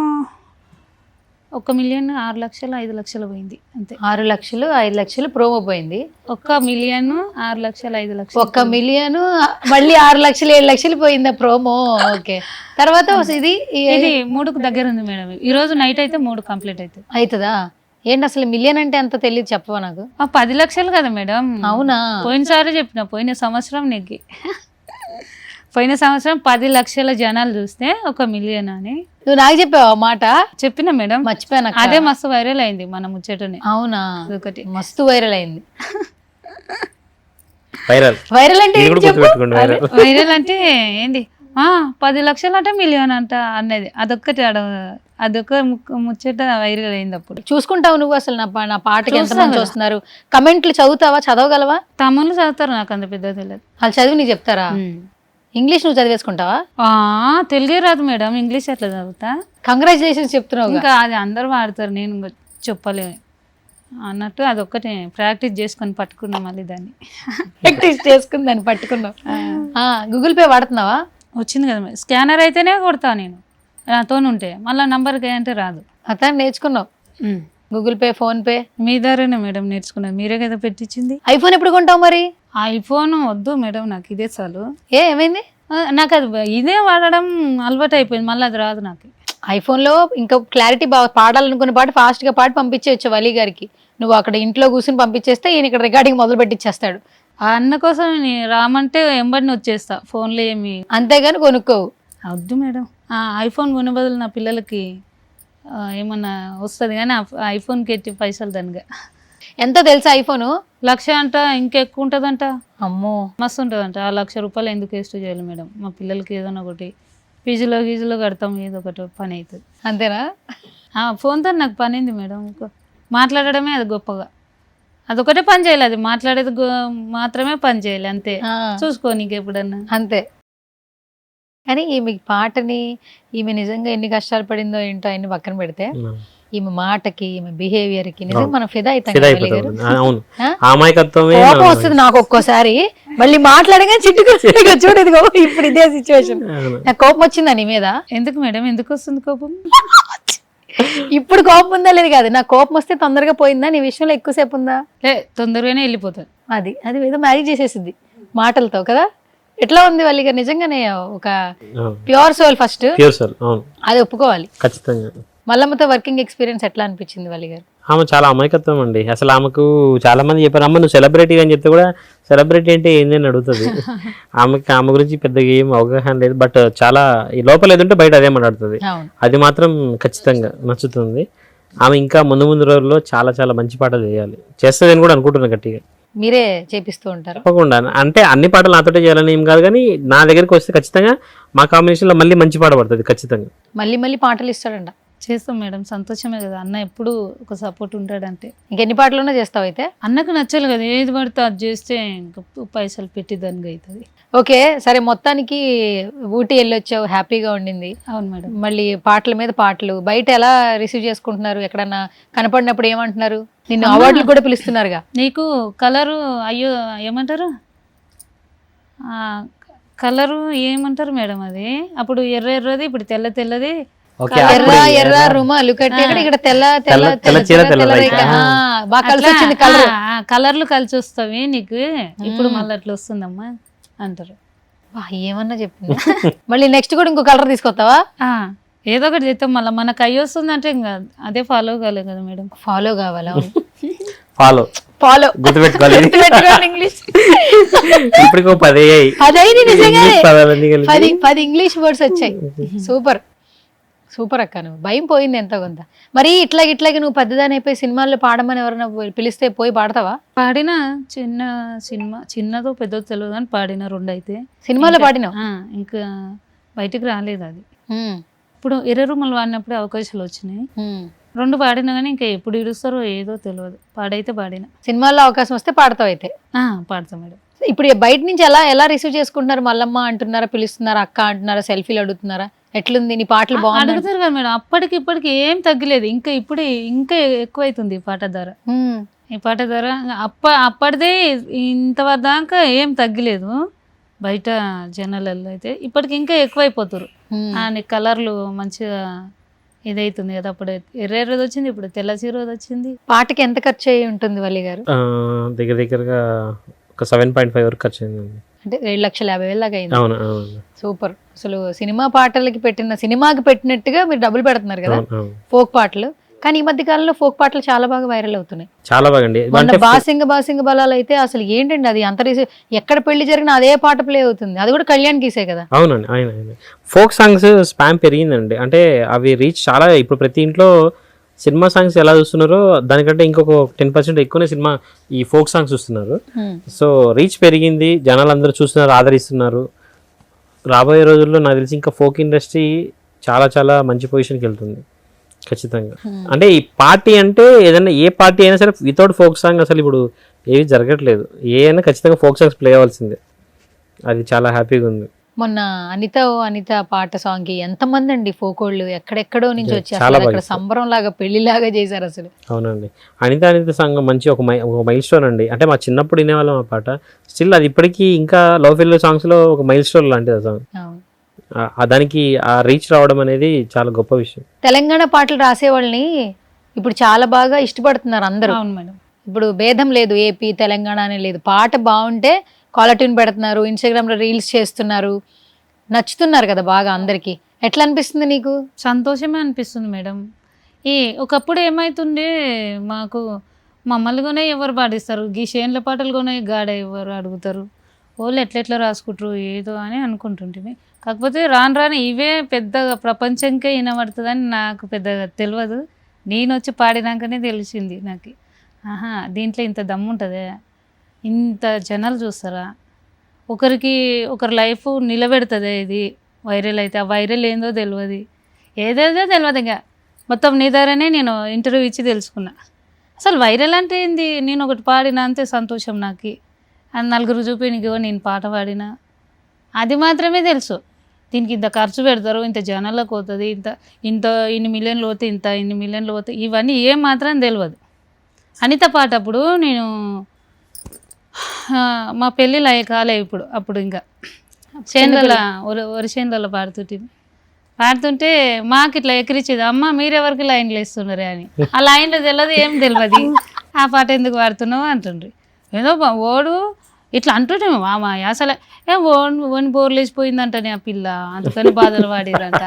1 మిలియన్ 6 లక్షలు 5 లక్షలు పోయింది అంతే. 6 లక్షలు 5 లక్షలు ప్రోమో పోయింది. 1 మిలియన్ 6 లక్షలు 5 లక్షలు. 1 మిలియన్ మళ్ళీ 6 లక్షలు 7 లక్షలు పోయిందా ప్రోమో? ఓకే, తర్వాత ఇది 3కు దగ్గర ఉంది మేడం. ఈ రోజు నైట్ అయితే 3 కంప్లీట్ అవుతుంది. అవుతుందా? ఏంటి అసలు మిలియన్ అంటే ఎంత తెలియదు, చెప్పవా నాకు? 10 లక్షలు కదా మేడం. అవునా? పోయినసారి చెప్పిన, పోయిన సంవత్సరం నీకు పోయిన సంవత్సరం 10 లక్షల జనాలు చూస్తే 1 మిలియన్ అని నువ్వు నాకు చెప్పావా మాట? చెప్పిన మేడం, మర్చిపోయాను. అదే మస్తు వైరల్ అయింది మన ముచ్చటనే. అవునా? ఒకటి మస్తు వైరల్ అయింది. వైరల్ వైరల్ అంటే ఏంటి చెప్పు? వైరల్ అంటే ఏంది? 10 లక్షలు అంటే మిలియన్ అంట అనేది అదొక ముచ్చట వైరల్ అయింది. అప్పుడు చూసుకుంటావు నువ్వు అసలు నా పాటకి ఎంత మంది చూస్తున్నారు? కమెంట్లు చదువుతావా? చదవగలవా? తమిళ్ చదువుతారు, నాకు అంత పెద్ద తెలియదు. వాళ్ళు చదివి నీకు చెప్తారా? ఇంగ్లీష్ నువ్వు చదివేసుకుంటావా? తెలుగే రాదు మేడం, ఇంగ్లీష్ ఎట్లా చదువుతా? కంగ్రాచులేషన్స్ చెప్తున్నావు. ఇంకా అది అందరు వాడతారు, నేను ఇంకా చెప్పలేము అన్నట్టు అదొక్కటే ప్రాక్టీస్ చేసుకొని పట్టుకున్నా. మళ్ళీ దాన్ని ప్రాక్టీస్ చేసుకుని దాన్ని పట్టుకున్నావు. గూగుల్ పే వాడుతున్నావా? వచ్చింది కదా మేడం, స్కానర్ అయితేనే కొడతా నేను, నాతో ఉంటే. మళ్ళీ నంబర్కి అంటే రాదు. అతను నేర్చుకున్నావు గూగుల్ పే, ఫోన్ పే? మీ ద్వారానే మేడం నేర్చుకున్నాను, మీరే కదా పెట్టించింది. ఐఫోన్ ఎప్పుడు కొంటావు మరి? ఐఫోన్ వద్దు మేడం, నాకు ఇదే చాలు. ఏమైంది? నాకు అది ఇదే వాడడం అలవాటు అయిపోయింది, మళ్ళీ అది రాదు నాకు. ఐఫోన్లో ఇంకా క్లారిటీ బాగా, పాడాలనుకున్న పాట ఫాస్ట్గా పాడి పంపించేయచ్చు వలీ గారికి. నువ్వు అక్కడ ఇంట్లో కూర్చొని పంపించేస్తే ఈయన ఇక్కడ రికార్డింగ్ మొదలు పెట్టిచ్చేస్తాడు. ఆ అన్న కోసం రామంటే ఎంబడిని వచ్చేస్తా, ఫోన్లో ఏమి. అంతేగాని కొనుక్కోవు? వద్దు మేడం, ఐఫోన్ కొనే బదులు నా పిల్లలకి ఏమన్నా వస్తుంది కానీ ఐఫోన్కి ఎట్టి పైసలు దానిగా. ఎంత తెలుసా ఐఫోను? 1,00,000 అంట, ఇంకెక్కువ ఉంటుందంట. అమ్మో, మస్తు ఉంటుందంట. ఆ 1,00,000 రూపాయలు ఎందుకు వేస్ట్ చేయాలి మేడం? మా పిల్లలకి ఏదైనా ఒకటి ఫీజులో కడతాం, ఏదో ఒకటి పని అవుతుంది. అంతేనా? ఫోన్తో నాకు పని అయింది మేడం, మాట్లాడడమే అది గొప్పగా. అదొకటే పని చేయాలి, అది మాట్లాడేది మాత్రమే పని చేయాలి అంతే. చూసుకో నీకు ఎప్పుడన్నా అంతే. కానీ ఈమె పాటని, ఈమె నిజంగా ఎన్ని కష్టాలు పడిందో ఏంటో అన్ని పక్కన పెడితే, ఈమె మాటకి, ఈమె బిహేవియర్ కి నిజంగా మనం ఫిదా అవుతాం. కోపం వస్తుంది నాకు ఒక్కోసారి, మళ్ళీ మాట్లాడగా చిట్టుకు చూడు, ఇదిగో ఇప్పుడు ఇదే సిచ్యువేషన్. నాకు కోపం వచ్చిందా నీ మీద? ఎందుకు మేడం, ఎందుకు వస్తుంది కోపం? ఇప్పుడు కోపం ఉందా లేదు కాదు, నాకు కోపం వస్తే తొందరగా పోయిందా? నీ విషయంలో ఎక్కువసేపు ఉందా? తొందరగానే వెళ్ళిపోతుంది. అది ఏదో మ్యారేజ్ చేసేసింది మాటలతో కదా. ఎట్లా ఉంది వాళ్ళ నిజంగానే ఒక ప్యూర్ సోల్? ఫస్ట్ అది ఒప్పుకోవాలి ఖచ్చితంగా. మల్లమ్మతో వర్కింగ్ ఎక్స్పీరియన్స్ ఎట్లా అనిపించింది వాళ్ళ గారు? ఆమె చాలా అమాయకత్వం అండి. అసలు ఆమెకు చాలా మంది చెప్పారు, అమ్మ నువ్వు సెలబ్రిటీ అని చెప్తే కూడా సెలబ్రిటీ అంటే ఏంది అని అడుగుతుంది. ఆమె గురించి పెద్దగా ఏం అవగాహన లేదు, బట్ చాలా ఈ లోపల ఏదంటే బయట అదే మాట్లాడుతుంది. అది మాత్రం ఖచ్చితంగా నచ్చుతుంది. ఆమె ఇంకా ముందు ముందు రోజుల్లో చాలా చాలా మంచి పాటలు చేయాలి, చేస్తుందని కూడా అనుకుంటున్నాను గట్టిగా. మీరే చేపిస్తూ ఉంటారు? తప్పకుండా. అంటే అన్ని పాటలు నాతోటే చేయాలని ఏం కాదు, కానీ నా దగ్గరికి వస్తే ఖచ్చితంగా మా కాంబినేషన్లో మళ్ళీ మంచి పాట పడుతుంది ఖచ్చితంగా. మళ్ళీ మళ్ళీ పాటలు ఇస్తాడంట. చేస్తాం మేడం, సంతోషమే కదా, అన్న ఎప్పుడు ఒక సపోర్ట్ ఉంటాడంటే. ఇంకెన్ని పాటలున్నా చేస్తావు అయితే? అన్నకు నచ్చాలి కదా, ఏది పడితే అది చేస్తే ఇంకా పైసలు పెట్టి దానికి అవుతుంది. ఓకే సరే, మొత్తానికి ఊటీ వెళ్ళొచ్చావు, హ్యాపీగా ఉండింది. అవును మేడం. మళ్ళీ పాటల మీద పాటలు, బయట ఎలా రిసీవ్ చేసుకుంటున్నారు? ఎక్కడన్నా కనపడినప్పుడు ఏమంటున్నారు? నిన్ను అవార్డులు కూడా పిలుస్తున్నారుగా. నీకు కలరు అయ్యో ఏమంటారు, కలరు ఏమంటారు మేడం అది, అప్పుడు ఎర్ర ఎర్రది, ఇప్పుడు తెల్ల తెల్లది. ఎర్ర ఎర్ర రుమాలు కట్టి ఇక్కడ తెల్ల తెల్ల తెల్ల చీర, తెల్ల రైక. బాగా కలిసి వచ్చింది కలర్. కలర్లు కలిసి వస్తావి నీకు, ఇప్పుడు మళ్ళీ అట్లా వస్తుందమ్మా అంటారు. ఏమన్నా చెప్పింది. మళ్ళీ నెక్స్ట్ కూడా ఇంకో కలర్ తీసుకొస్తావా? ఏదో ఒకటి చేస్తాం, మళ్ళీ మనకు అయ్యి వస్తుంది అంటే ఇంకా అదే ఫాలో కాలేదు కదా మేడం. ఫాలో కావాలా? ఫాలో ఫాలో గుర్తుపెట్టుకోవాలి. ఇంగ్లీష్ ఇప్పుడు 10 అదైంది నిజంగా. పదాలన్నీ కలిపి 10 ఇంగ్లీష్ వర్డ్స్ వచ్చాయి. సూపర్ సూపర్ అక్క, నువ్వు భయం పోయింది ఎంతో కొంత. మరి ఇట్లాగే నువ్వు పెద్దదాని అయిపోయి సినిమాల్లో పాడమని ఎవరైనా పిలిస్తే పోయి పాడతావా? పాడిన చిన్న సినిమా, చిన్నదో పెద్దదో తెలియదు కానీ పాడిన 2 అయితే. సినిమాలో పాడినావు? ఇంకా బయటికి రాలేదు అది. ఇప్పుడు ఎర్ర రూమలు వాడినప్పుడు అవకాశాలు వచ్చినాయి, 2 పాడినా కానీ ఇంకా ఎప్పుడు ఇడుస్తారో ఏదో తెలియదు. పాడైతే పాడిన. సినిమాల్లో అవకాశం వస్తే పాడతావు అయితే? పాడతాం మేడం. ఇప్పుడు బయట నుంచి ఎలా రిసీవ్ చేసుకుంటున్నారు? మల్లమ్మ అంటున్నారా, పిలుస్తున్నారా, అక్క అంటున్నారా, సెల్ఫీలు అడుగుతున్నారా? ఎట్లుంది నీ పాటలు? బాగుంది అడుగుతారు కదా మేడం. అప్పటికి ఇప్పటికి ఏం తగ్గలేదు, ఇంకా ఇప్పుడు ఇంకా ఎక్కువైతుంది ఈ పాట ధర. ఈ పాట ధర అప్పటిదే ఇంతవరకు దాకా ఏం తగ్గలేదు బయట జనాలలో అయితే, ఇప్పటికి ఇంకా ఎక్కువైపోతారు. కలర్లు మంచిగా ఇదైతుంది కదా, అప్పుడు ఎర్రది వచ్చింది, ఇప్పుడు తెల్ల చీరది వచ్చింది. పాటకి ఎంత ఖర్చు అయ్యి ఉంటుంది వల్లి గారు? దగ్గరగా ఒక 7.5 వరకు ఖర్చు అయింది. అంటే 2,50,000 దాకా అయింది. అవును. సూపర్. అసలు సినిమా పాటలకి సినిమాకి పెట్టినట్టుగా మీరు డబ్బులు పెడుతున్నారు కదా ఫోక్ పాటలు. కానీ ఈ మధ్య కాలంలో ఫోక్ పాటలు చాలా బాగా వైరల్ అవుతున్నాయి. చాలా బాగా అండి. బాసింగ బలాలు అయితే అసలు ఏంటండి అది, అంత ఎక్కడ పెళ్లి జరిగినా అదే పాట ప్లే అవుతుంది. అది కూడా కళ్యాణ్ గీసే కదా. అవునండి. ఆయన ఫోక్ సాంగ్స్ స్పామ్ పెరిగిందండి. అంటే అవి రీచ్ చాలా, ఇప్పుడు ప్రతి ఇంట్లో సినిమా సాంగ్స్ ఎలా చూస్తున్నారో దానికంటే ఇంకొక 10% ఎక్కువనే సినిమా ఈ ఫోక్ సాంగ్స్ చూస్తున్నారు. సో రీచ్ పెరిగింది, జనాలు అందరూ చూస్తున్నారు, ఆదరిస్తున్నారు. రాబోయే రోజుల్లో నాకు తెలిసి ఇంకా ఫోక్ ఇండస్ట్రీ చాలా చాలా మంచి పొజిషన్కి వెళ్తుంది ఖచ్చితంగా. అంటే ఈ పార్టీ అంటే ఏదైనా ఏ పార్టీ అయినా సరే వితౌట్ ఫోక్ సాంగ్ అసలు ఇప్పుడు ఏవి జరగట్లేదు. ఏ అయినా ఖచ్చితంగా ఫోక్ సాంగ్స్ ప్లే అవ్వాల్సిందే. అది చాలా హ్యాపీగా ఉంది. మొన్న అనిత పాట సాంగ్ కి ఎంతమంది అండి ఫోకోళ్ళు ఎక్కడెక్కడో నుంచి వచ్చి సంబరం లాగా పెళ్లిలాగా చేశారు అసలు. అవునండి. అనిత సాంగ్ మంచి ఒక మైల్ స్టోన్ అండి. అంటే మా చిన్నప్పుడు వినేవాళ్ళం ఆ పాట, స్టిల్ అది ఇప్పటికీ ఇంకా లవ్ ఫెయిల్యూర్ సాంగ్స్ లో ఒక మైల్ స్టోన్ లాంటిది ఆ సాంగ్. దానికి ఆ రీచ్ రావడం అనేది చాలా గొప్ప విషయం. తెలంగాణ పాటలు రాసే వాళ్ళని ఇప్పుడు చాలా బాగా ఇష్టపడుతున్నారు అందరూ. అవును మేడం. ఇప్పుడు భేదం లేదు, ఏపీ తెలంగాణ అనే లేదు. పాట బాగుంటే కాలర్ ట్యూన్ పెడుతున్నారు, ఇన్స్టాగ్రామ్ లో రీల్స్ చేస్తున్నారు, నచ్చుతున్నారు కదా బాగా అందరికి. ఎట్లా అనిపిస్తుంది నీకు? సంతోషమే అనిపిస్తుంది మేడం. ఒకప్పుడు ఏమైతుండే, మాకు మమ్మల్ని కొనే ఎవరు పాడిస్తారు, గీ షేన్ల పాటలు కొనే గాడ ఎవరు అడుగుతారు, వాళ్ళు ఎట్లెట్లా రాసుకుంటారు ఏదో అని అనుకుంటుంటే, కాకపోతే రాను ఇవే పెద్దగా ప్రపంచంకే వినబడుతుందని నాకు పెద్దగా తెలియదు. నేను వచ్చి పాడినాకనే తెలిసింది నాకు, దీంట్లో ఇంత దమ్ము ఉంటుందే, ఇంత జనాలు చూస్తారా, ఒకరి లైఫ్ నిలబెడుతుంది ఇది వైరల్ అయితే. ఆ వైరల్ ఏందో తెలియదు, ఏదేదో తెలియదు. ఇంకా మొత్తం నీ ద్వారానే నేను ఇంటర్వ్యూ ఇచ్చి తెలుసుకున్నా అసలు వైరల్ అంటే ఏంది. నేను ఒకటి పాడినా అంతే సంతోషం నాకు, అది నలుగురు చూపినికో నేను పాట పాడినా అది మాత్రమే తెలుసు. దీనికి ఇంత ఖర్చు పెడతారు, ఇంత జనాలకు పోతుంది, ఇన్ని మిలియన్లు పోతే ఇన్ని మిలియన్లు పోతే, ఇవన్నీ ఏం మాత్రం తెలియదు. అనిత పాట అప్పుడు నేను మా పెళ్ళిళ్ళు కాలే ఇప్పుడు, అప్పుడు ఇంకా చేనుల వరి చేనులలో పాడుతుంటే మాకు ఇట్లా ఎక్కిరిచ్చేది, అమ్మ మీరెవరికి లైన్లు వేస్తున్నారే అని. ఆ లైన్లు తెలియదు, ఏం తెలియదు, ఆ పాట ఎందుకు పాడుతున్నావు అంటుండ్రి. ఏదో ఓడు ఇట్లా అంటుంటే మామ అసలు ఓని బోర్లు వేసిపోయిందంటనే ఆ పిల్ల, అందుకని బాధలు పాడిరంట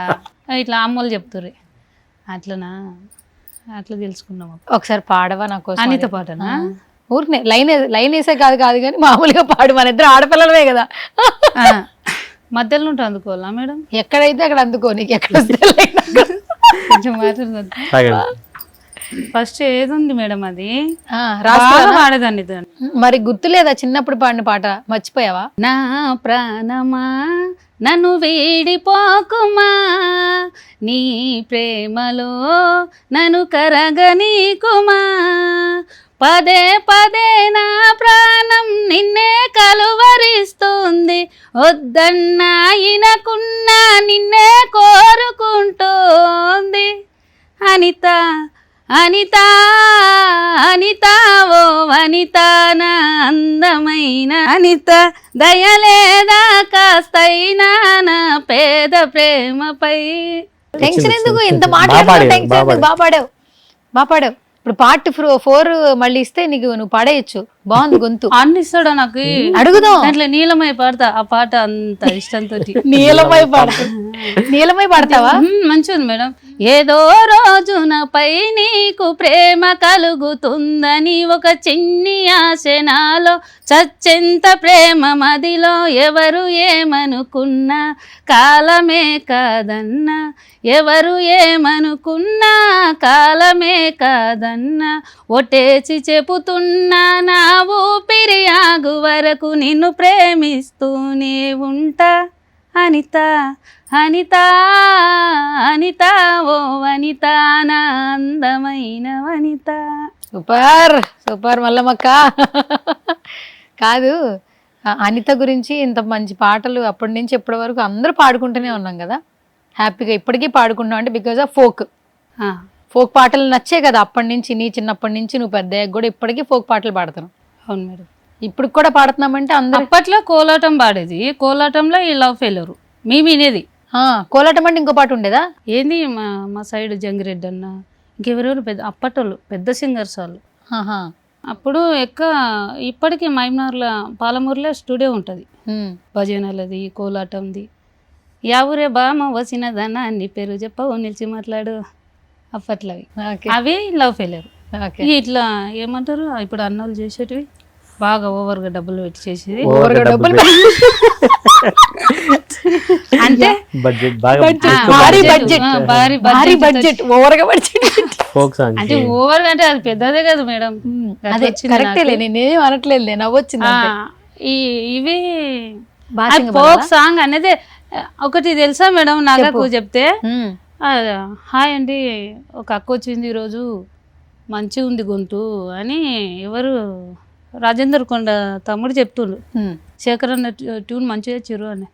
ఇట్లా అమ్మలు చెప్తుర్రి. అట్లనా, అట్లా తెలుసుకున్నాం. ఒకసారి పాడవా నాకు అనిత పాటనా? ఊరినే లైన్ వేసే కాదు కానీ మామూలుగా పాడు, మన ఇద్దరు ఆడపిల్లలమే కదా. మధ్యలో ఉంటే అందుకోవాలా మేడం? ఎక్కడైతే అక్కడ అందుకో, నీకు ఎక్కడ కొంచెం మాట్లాడుతుంది. ఫస్ట్ ఏది ఉంది మేడం అది ఆ, బాగా రాసుకున్నావా? పాడేదాన్ని దాన్ని. మరి గుర్తులేదా చిన్నప్పుడు పాడిన పాట? మర్చిపోయావా? నా ప్రాణమా నన్ను వీడిపోకుమా, నీ ప్రేమలో నన్ను కరగనీకుమా, పదే పదే నా ప్రాణం నిన్నే కలువరిస్తుంది, వద్దన్నా ఇనకున్నా నిన్నే కోరుకుంటోంది. అనిత అనిత అనిత ఓ వనిత నా అందమైన అనిత, దయలేదా కాస్తైనా నా పేద ప్రేమపై. టెన్షన్ ఎందుకు? ఇంత బాగా మాట్లాడుతున్నావు, పాడావు, టెన్షన్ బాగా ఎందుకు? బాగా పాడావు, బాగా పాడావు. ఇప్పుడు పార్ట్ 4 మళ్ళీ ఇస్తే నువ్వు పాడేయచ్చు. బాగుంది గొంతు. అన్ని ఇస్తాడా నాకు? అడుగుదాం. దాంట్లో నీలమై పాడతా, ఆ పాట అంత ఇష్టంతో. నీలమై పాడతా, నీలమై పాడతావా? మంచిది మేడం. ఏదో రోజునపై నీకు ప్రేమ కలుగుతుందని ఒక చిన్ని ఆశ నాలో, చచ్చెంత ప్రేమ మదిలో ఎవరు ఏమనుకున్నా కాలమే కాదన్నా, ఎవరు ఏమనుకున్నా కాలమే కాదన్నా, ఒటేసి చెబుతున్నా నా ఊపిరి ఆగు వరకు నిన్ను ప్రేమిస్తూనే ఉంటా. అనిత అనిత అనిత ఓ వనిత నా అందమైన వనిత. Super super మల్లమ్మక్క. కాదు, అనిత గురించి ఇంత మంచి పాటలు అప్పటి నుంచి ఇప్పటి వరకు అందరూ పాడుకుంటూనే ఉన్నాం కదా, హ్యాపీగా ఇప్పటికీ పాడుకుంటున్నాం. అంటే బికాజ్ ఆఫ్ ఫోక్ పాటలు నచ్చే కదా అప్పటి నుంచి, నీ చిన్నప్పటి నుంచి నువ్వు పెద్ద కూడా ఇప్పటికీ ఫోక్ పాటలు పాడుతున్నావు. అవును మేడం. ఇప్పుడు కూడా పాడుతున్నామంటే అందరూ. అప్పట్లో కోలాటం పాడేది, కోలాటంలో ఈ లవ్ ఫెయిలర్ మేము వినేది. కోలాటం అంటే ఇంకో పాట ఉండేదా? ఏంది మా సైడ్ జంగిరెడ్డి అన్న, ఇంకెవరెవరు పెద్ద అప్పటోళ్ళు పెద్ద సింగర్స్ వాళ్ళు. ఆహా. అప్పుడు ఇప్పటికీ మైమ్నార్లో పాలమూరులో స్టూడియో ఉంటుంది, భజనలది కోలాటంది. యావురే బామ వసినదన్న అన్ని పేరు చెప్పవు నిలిచి మాట్లాడు, అప్పట్లవి అవి లవ్ ఫెయిలర్. ఇట్లా ఏమంటారు ఇప్పుడు అన్నోళ్ళు చేసేటివి బాగా ఓవర్గా డబ్బులు పెట్టి చేసేది. అంటే బడ్జెట్ బాగా భారీ బడ్జెట్, భారీ బడ్జెట్, ఓవర్గా బడ్జెట్. ఫోక్ సాంగ్ అంటే ఓవర్గా అంటే అది పెద్దదే కదా మేడం. అదే కరెక్టేలే, నేనేం అనట్లేదు, నవ్వొచ్చింది. ఇవి ఫోక్ సాంగ్ అనేది ఒకటి తెలుసా మేడం, నాకు చెప్తే హాయ్ అండి ఒక అక్క వచ్చింది ఈరోజు మంచిగా ఉంది గొంతు అని ఎవరు రాజేందర్ కొండ తమ్ముడు చెప్తుండ్రు, శేఖర్ అన్న ట్యూన్ మంచిగా చిరు అని.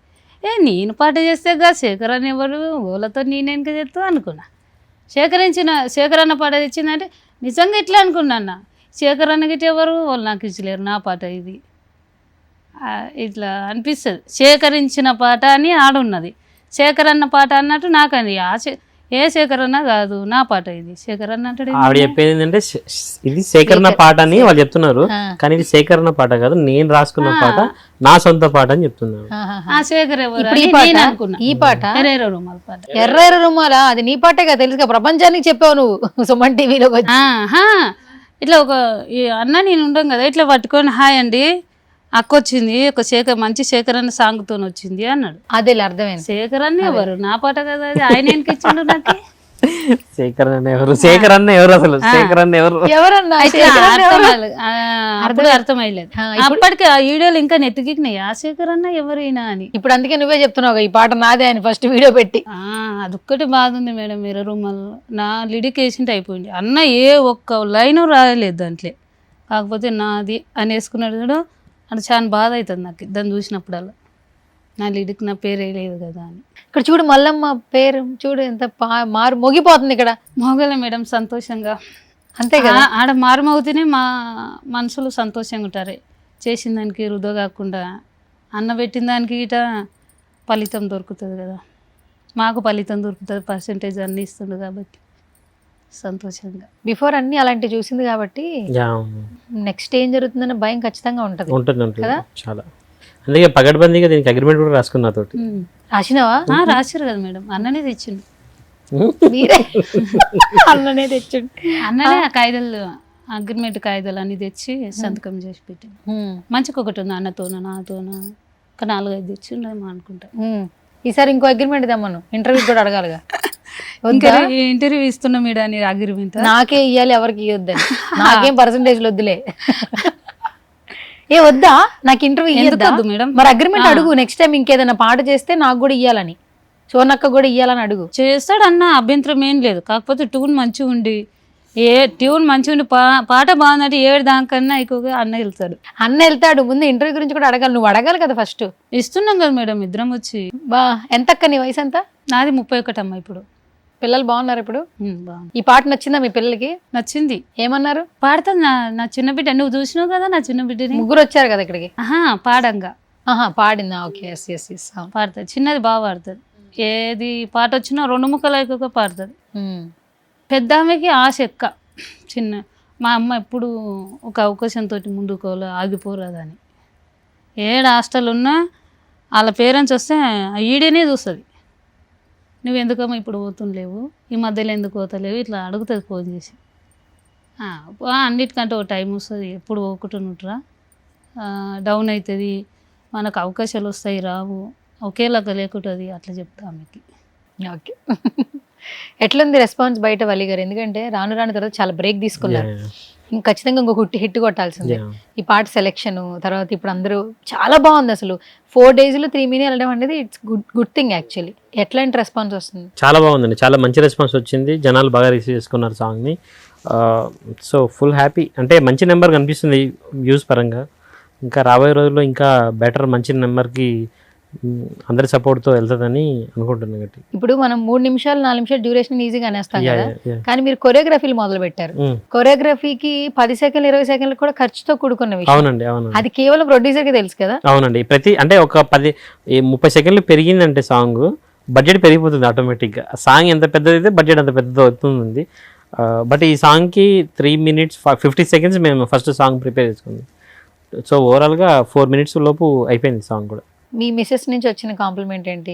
నేను పాట చేస్తే గా శేఖర్ అని ఎవరు ఓలతో నేనేక చెప్తా అనుకున్నా. శేఖర్ అన్న పాట తెచ్చిందంటే నిజంగా ఇట్లా అనుకున్నా. శేఖర్ అన్న గిట్ట ఎవరు వాళ్ళు నాకు ఇచ్చలేరు నా పాట ఇది, ఇట్లా అనిపిస్తుంది. సేకరించిన పాట అని ఆడున్నది, శేఖర్ అన్న పాట అన్నట్టు నాకు అని ఏ శేఖర్ అన్న కాదు నా పాట ఇది, శేఖర్ అన్న అంటే ఆవిడ చెప్పేది ఏంటంటే ఇది సేకరణ పాట అని వాళ్ళు చెప్తున్నారు, కానీ ఇది సేకరణ పాట కాదు, నేను రాసుకున్న పాట, నా సొంత పాట అని చెప్తున్నారు. ఆ శేఖర్ ఎవరు అనుకున్నా. ఈ పాట ఎర్ర రుమాల పాట, ఎర్ర రుమాలా, అది నీ పాటే కదా, తెలుసుగా, ప్రపంచానికి చెప్పావు నువ్వు సుమన్ టీవీలో. ఇట్లా ఒక అన్న నేను ఉంటాం కదా, ఇట్లా పట్టుకొని హాయ్ అండి అక్క వచ్చింది ఒక మంచి శేఖర్ అన్న సాంగ్తో వచ్చింది అన్నాడు. అదే అర్థమైంది. శేఖర్ అన్న ఎవరు నా పాట కదా అది, ఆయన వెనక ఇచ్చిండు నాకు. శేఖర్ అన్న ఎవరు, శేఖర్ అన్న ఎవరు, అసలు శేఖర్ అన్న ఎవరు, ఎవరన్నా అప్పుడు అర్థమయ్యలేదు. అప్పటికి ఆ వీడియోలు ఇంకా నెత్తికినాయి, ఆ శేఖర్ అన్న ఎవరైనా అని. ఇప్పుడు అందుకే నువ్వే చెప్తున్నావు ఈ పాట నాదే అని ఫస్ట్ వీడియో పెట్టి. అదొక్కటి బాధ ఉంది మేడం. ఎర్ర రుమాల్ నా లిడిక్ వేసింటే అయిపోయింది, అన్న ఏ ఒక్క లైన్ రాయలేదు దాంట్లో, కాకపోతే నాది అని వేసుకున్నాడు చూడు, అంటే చాలా బాధ అవుతుంది నాకు దాన్ని చూసినప్పుడల్లా, నా లిడిక్ నా పేరు వేయలేదు కదా అని. ఇక్కడ చూడు మల్లమ్మ పేరు చూడు ఎంత మొగిపోతుంది ఇక్కడ. మోగలే మేడం సంతోషంగా, అంతే కదా, ఆడ మారుమవుతూనే మా మనసులు సంతోషంగా ఉంటారు. చేసిన దానికి వృధా కాకుండా అన్న పెట్టిన దానికి ఇట ఫలితం దొరుకుతుంది కదా, మాకు ఫలితం దొరుకుతుంది, పర్సెంటేజ్ అన్నీ ఇస్తుంది కాబట్టి సంతోషంగా. బిఫోర్ అన్ని అలాంటివి చూసింది కాబట్టి నెక్స్ట్ ఏం జరుగుతుందన్న భయం ఖచ్చితంగా ఉంటుంది కదా. చాలా అందుకే పగడ్బందీగా దీనికి అగ్రిమెంట్ కూడా రాసుకున్నా తోటి. రాసినావా? రాశారు కదా మేడం, అన్ననే తెచ్చిండు. మీరే అన్ననే తెచ్చిండు, అన్ననే ఆ కాయిదాలు అగ్రిమెంట్ కాయిదాలు అన్ని తెచ్చి సంతకం చేసి పెట్టిండు. మంచిగా ఒకటి ఉంది అన్నతోన నాతోన ఒక 4-5 తెచ్చిండేమో అనుకుంటా. ఈసారి ఇంకో అగ్రిమెంట్ తెమ్మను, ఇంటర్వ్యూ కూడా అడగాలిగా. వద్దా? ఇంటర్వ్యూ ఇస్తున్నా మేడం అని అగ్రిమెంట్. నాకే ఇయ్యాలి, ఎవరికి ఇవ్వద్దని. నాకేం పర్సంటేజ్ వద్దులే. ఏ వద్దా, నాకు ఇంటర్వ్యూ ఎందుకు ఇయ్యద్దా వద్దు మేడం? మరి అగ్రిమెంట్ అడుగు, నెక్స్ట్ టైం ఇంకేదైనా పాట చేస్తే నాకు కూడా ఇయ్యాలని, సోనక్క కూడా ఇయ్యాలని అడుగు. చేస్తాడు అన్న, అభ్యంతరం ఏం లేదు. కాకపోతే ట్యూన్ మంచిగా ఉండి, ట్యూన్ మంచిగా ఉండి పాట బాగుందంటే ఏడు దానికన్నా ఎక్కువగా అన్న వెళ్తాడు. అన్న వెళ్తాడు, ముందు ఇంటర్వ్యూ గురించి కూడా అడగాలి, నువ్వు అడగాలి కదా ఫస్ట్. ఇస్తున్నాం కదా మేడం ఇద్దరం వచ్చి. బా ఎంతక్క నీ వయసు ఎంత? నాది 31 అమ్మ ఇప్పుడు. పిల్లలు బాగున్నారు ఇప్పుడు? బాగుంది. ఈ పాట నచ్చిందా మీ పిల్లలకి? నచ్చింది. ఏమన్నారు? పాడుతుంది నా చిన్న బిడ్డ. నువ్వు చూసినావు కదా నా చిన్న బిడ్డని. ముగ్గురు వచ్చారు కదా ఇక్కడికి. పాడంగా పాడిందా? Okay, yes yes yes. పాడుతుంది, చిన్నది బాగా పాడుతుంది. ఏది పాట వచ్చినా 2 ముక్కలు ఎక్కువగా పాడుతుంది. పెద్ద ఆమెకి ఆశ ఎక్క, చిన్న మా అమ్మ ఎప్పుడు ఒక అవకాశంతో ముందుకోలే, ఆగిపోరాదని. ఏడు హాస్టల్ ఉన్నా వాళ్ళ పేరెంట్స్ వస్తే ఈడనే చూస్తుంది. నువ్వు ఎందుకమ్మా ఇప్పుడు పోతుండలేవు, ఈ మధ్యలో ఎందుకు పోతలేవు, ఇట్లా అడుగుతుంది ఫోన్ చేసి. అన్నిటికంటే ఒక టైం వస్తుంది, ఎప్పుడు పోకుంటున్నట్రా డౌన్ అవుతుంది, మనకు అవకాశాలు వస్తాయి రావు, ఒకేలాగా లేకుంటుంది, అట్లా చెప్తా ఆమెకి. ఓకే. ఎట్లుంది రెస్పాన్స్ బయట వల్లి గారు? ఎందుకంటే రాను రాను తర్వాత చాలా బ్రేక్ తీసుకున్నారు, ఇంకా ఖచ్చితంగా ఇంకొక హిట్ కొట్టాల్సిందే. ఈ పాట సెలెక్షన్ తర్వాత ఇప్పుడు అందరూ చాలా బాగుంది అసలు. 4 days 3 million వెళ్ళడం అనేది ఇట్స్ గుడ్ థింగ్ యాక్చువల్లీ. ఎట్లాంటి రెస్పాన్స్ వస్తుంది? చాలా బాగుందండి, చాలా మంచి రెస్పాన్స్ వచ్చింది, జనాలు బాగా రిసీవ్ చేసుకున్నారు సాంగ్ని. సో ఫుల్ హ్యాపీ, అంటే మంచి నెంబర్ కనిపిస్తుంది వ్యూస్ పరంగా. ఇంకా రాబోయే రోజుల్లో ఇంకా బెటర్ మంచి నెంబర్కి అందరి సపోర్ట్తో వెళ్తుందని అనుకుంటున్నాను. గట్టి ఇప్పుడు మనం 3 నిమిషాలు 4 నిమిషాలు డ్యూరేషన్ ఈజీగా అనేస్తాం కదా, కానీ మీరు కొరియోగ్రఫీలు మొదలు పెట్టారు. కొరియోగ్రఫీకి 10 సెకండ్లు 20 సెకండ్లు కూడా ఖర్చుతో కూడుకున్న విషయం. అవునండి, అవునండి. అది కేవలం ప్రొడ్యూసర్ కి తెలుసు కదా. అవునండి, అంటే ఒక 30 సెకండ్లు పెరిగిందంటే సాంగ్ బడ్జెట్ పెరిగిపోతుంది ఆటోమేటిక్గా. సాంగ్ ఎంత పెద్దది అయితే బడ్జెట్ అంత పెద్దది అవుతుంది. బట్ ఈ సాంగ్కి 3 minutes 50 seconds మేము ఫస్ట్ సాంగ్ ప్రిపేర్ చేసుకుంది. సో ఓవరాల్గా 4 minutes లోపు అయిపోయింది సాంగ్ కూడా. మీ మిస్సెస్ నుంచి వచ్చిన కాంప్లిమెంట్ ఏంటి?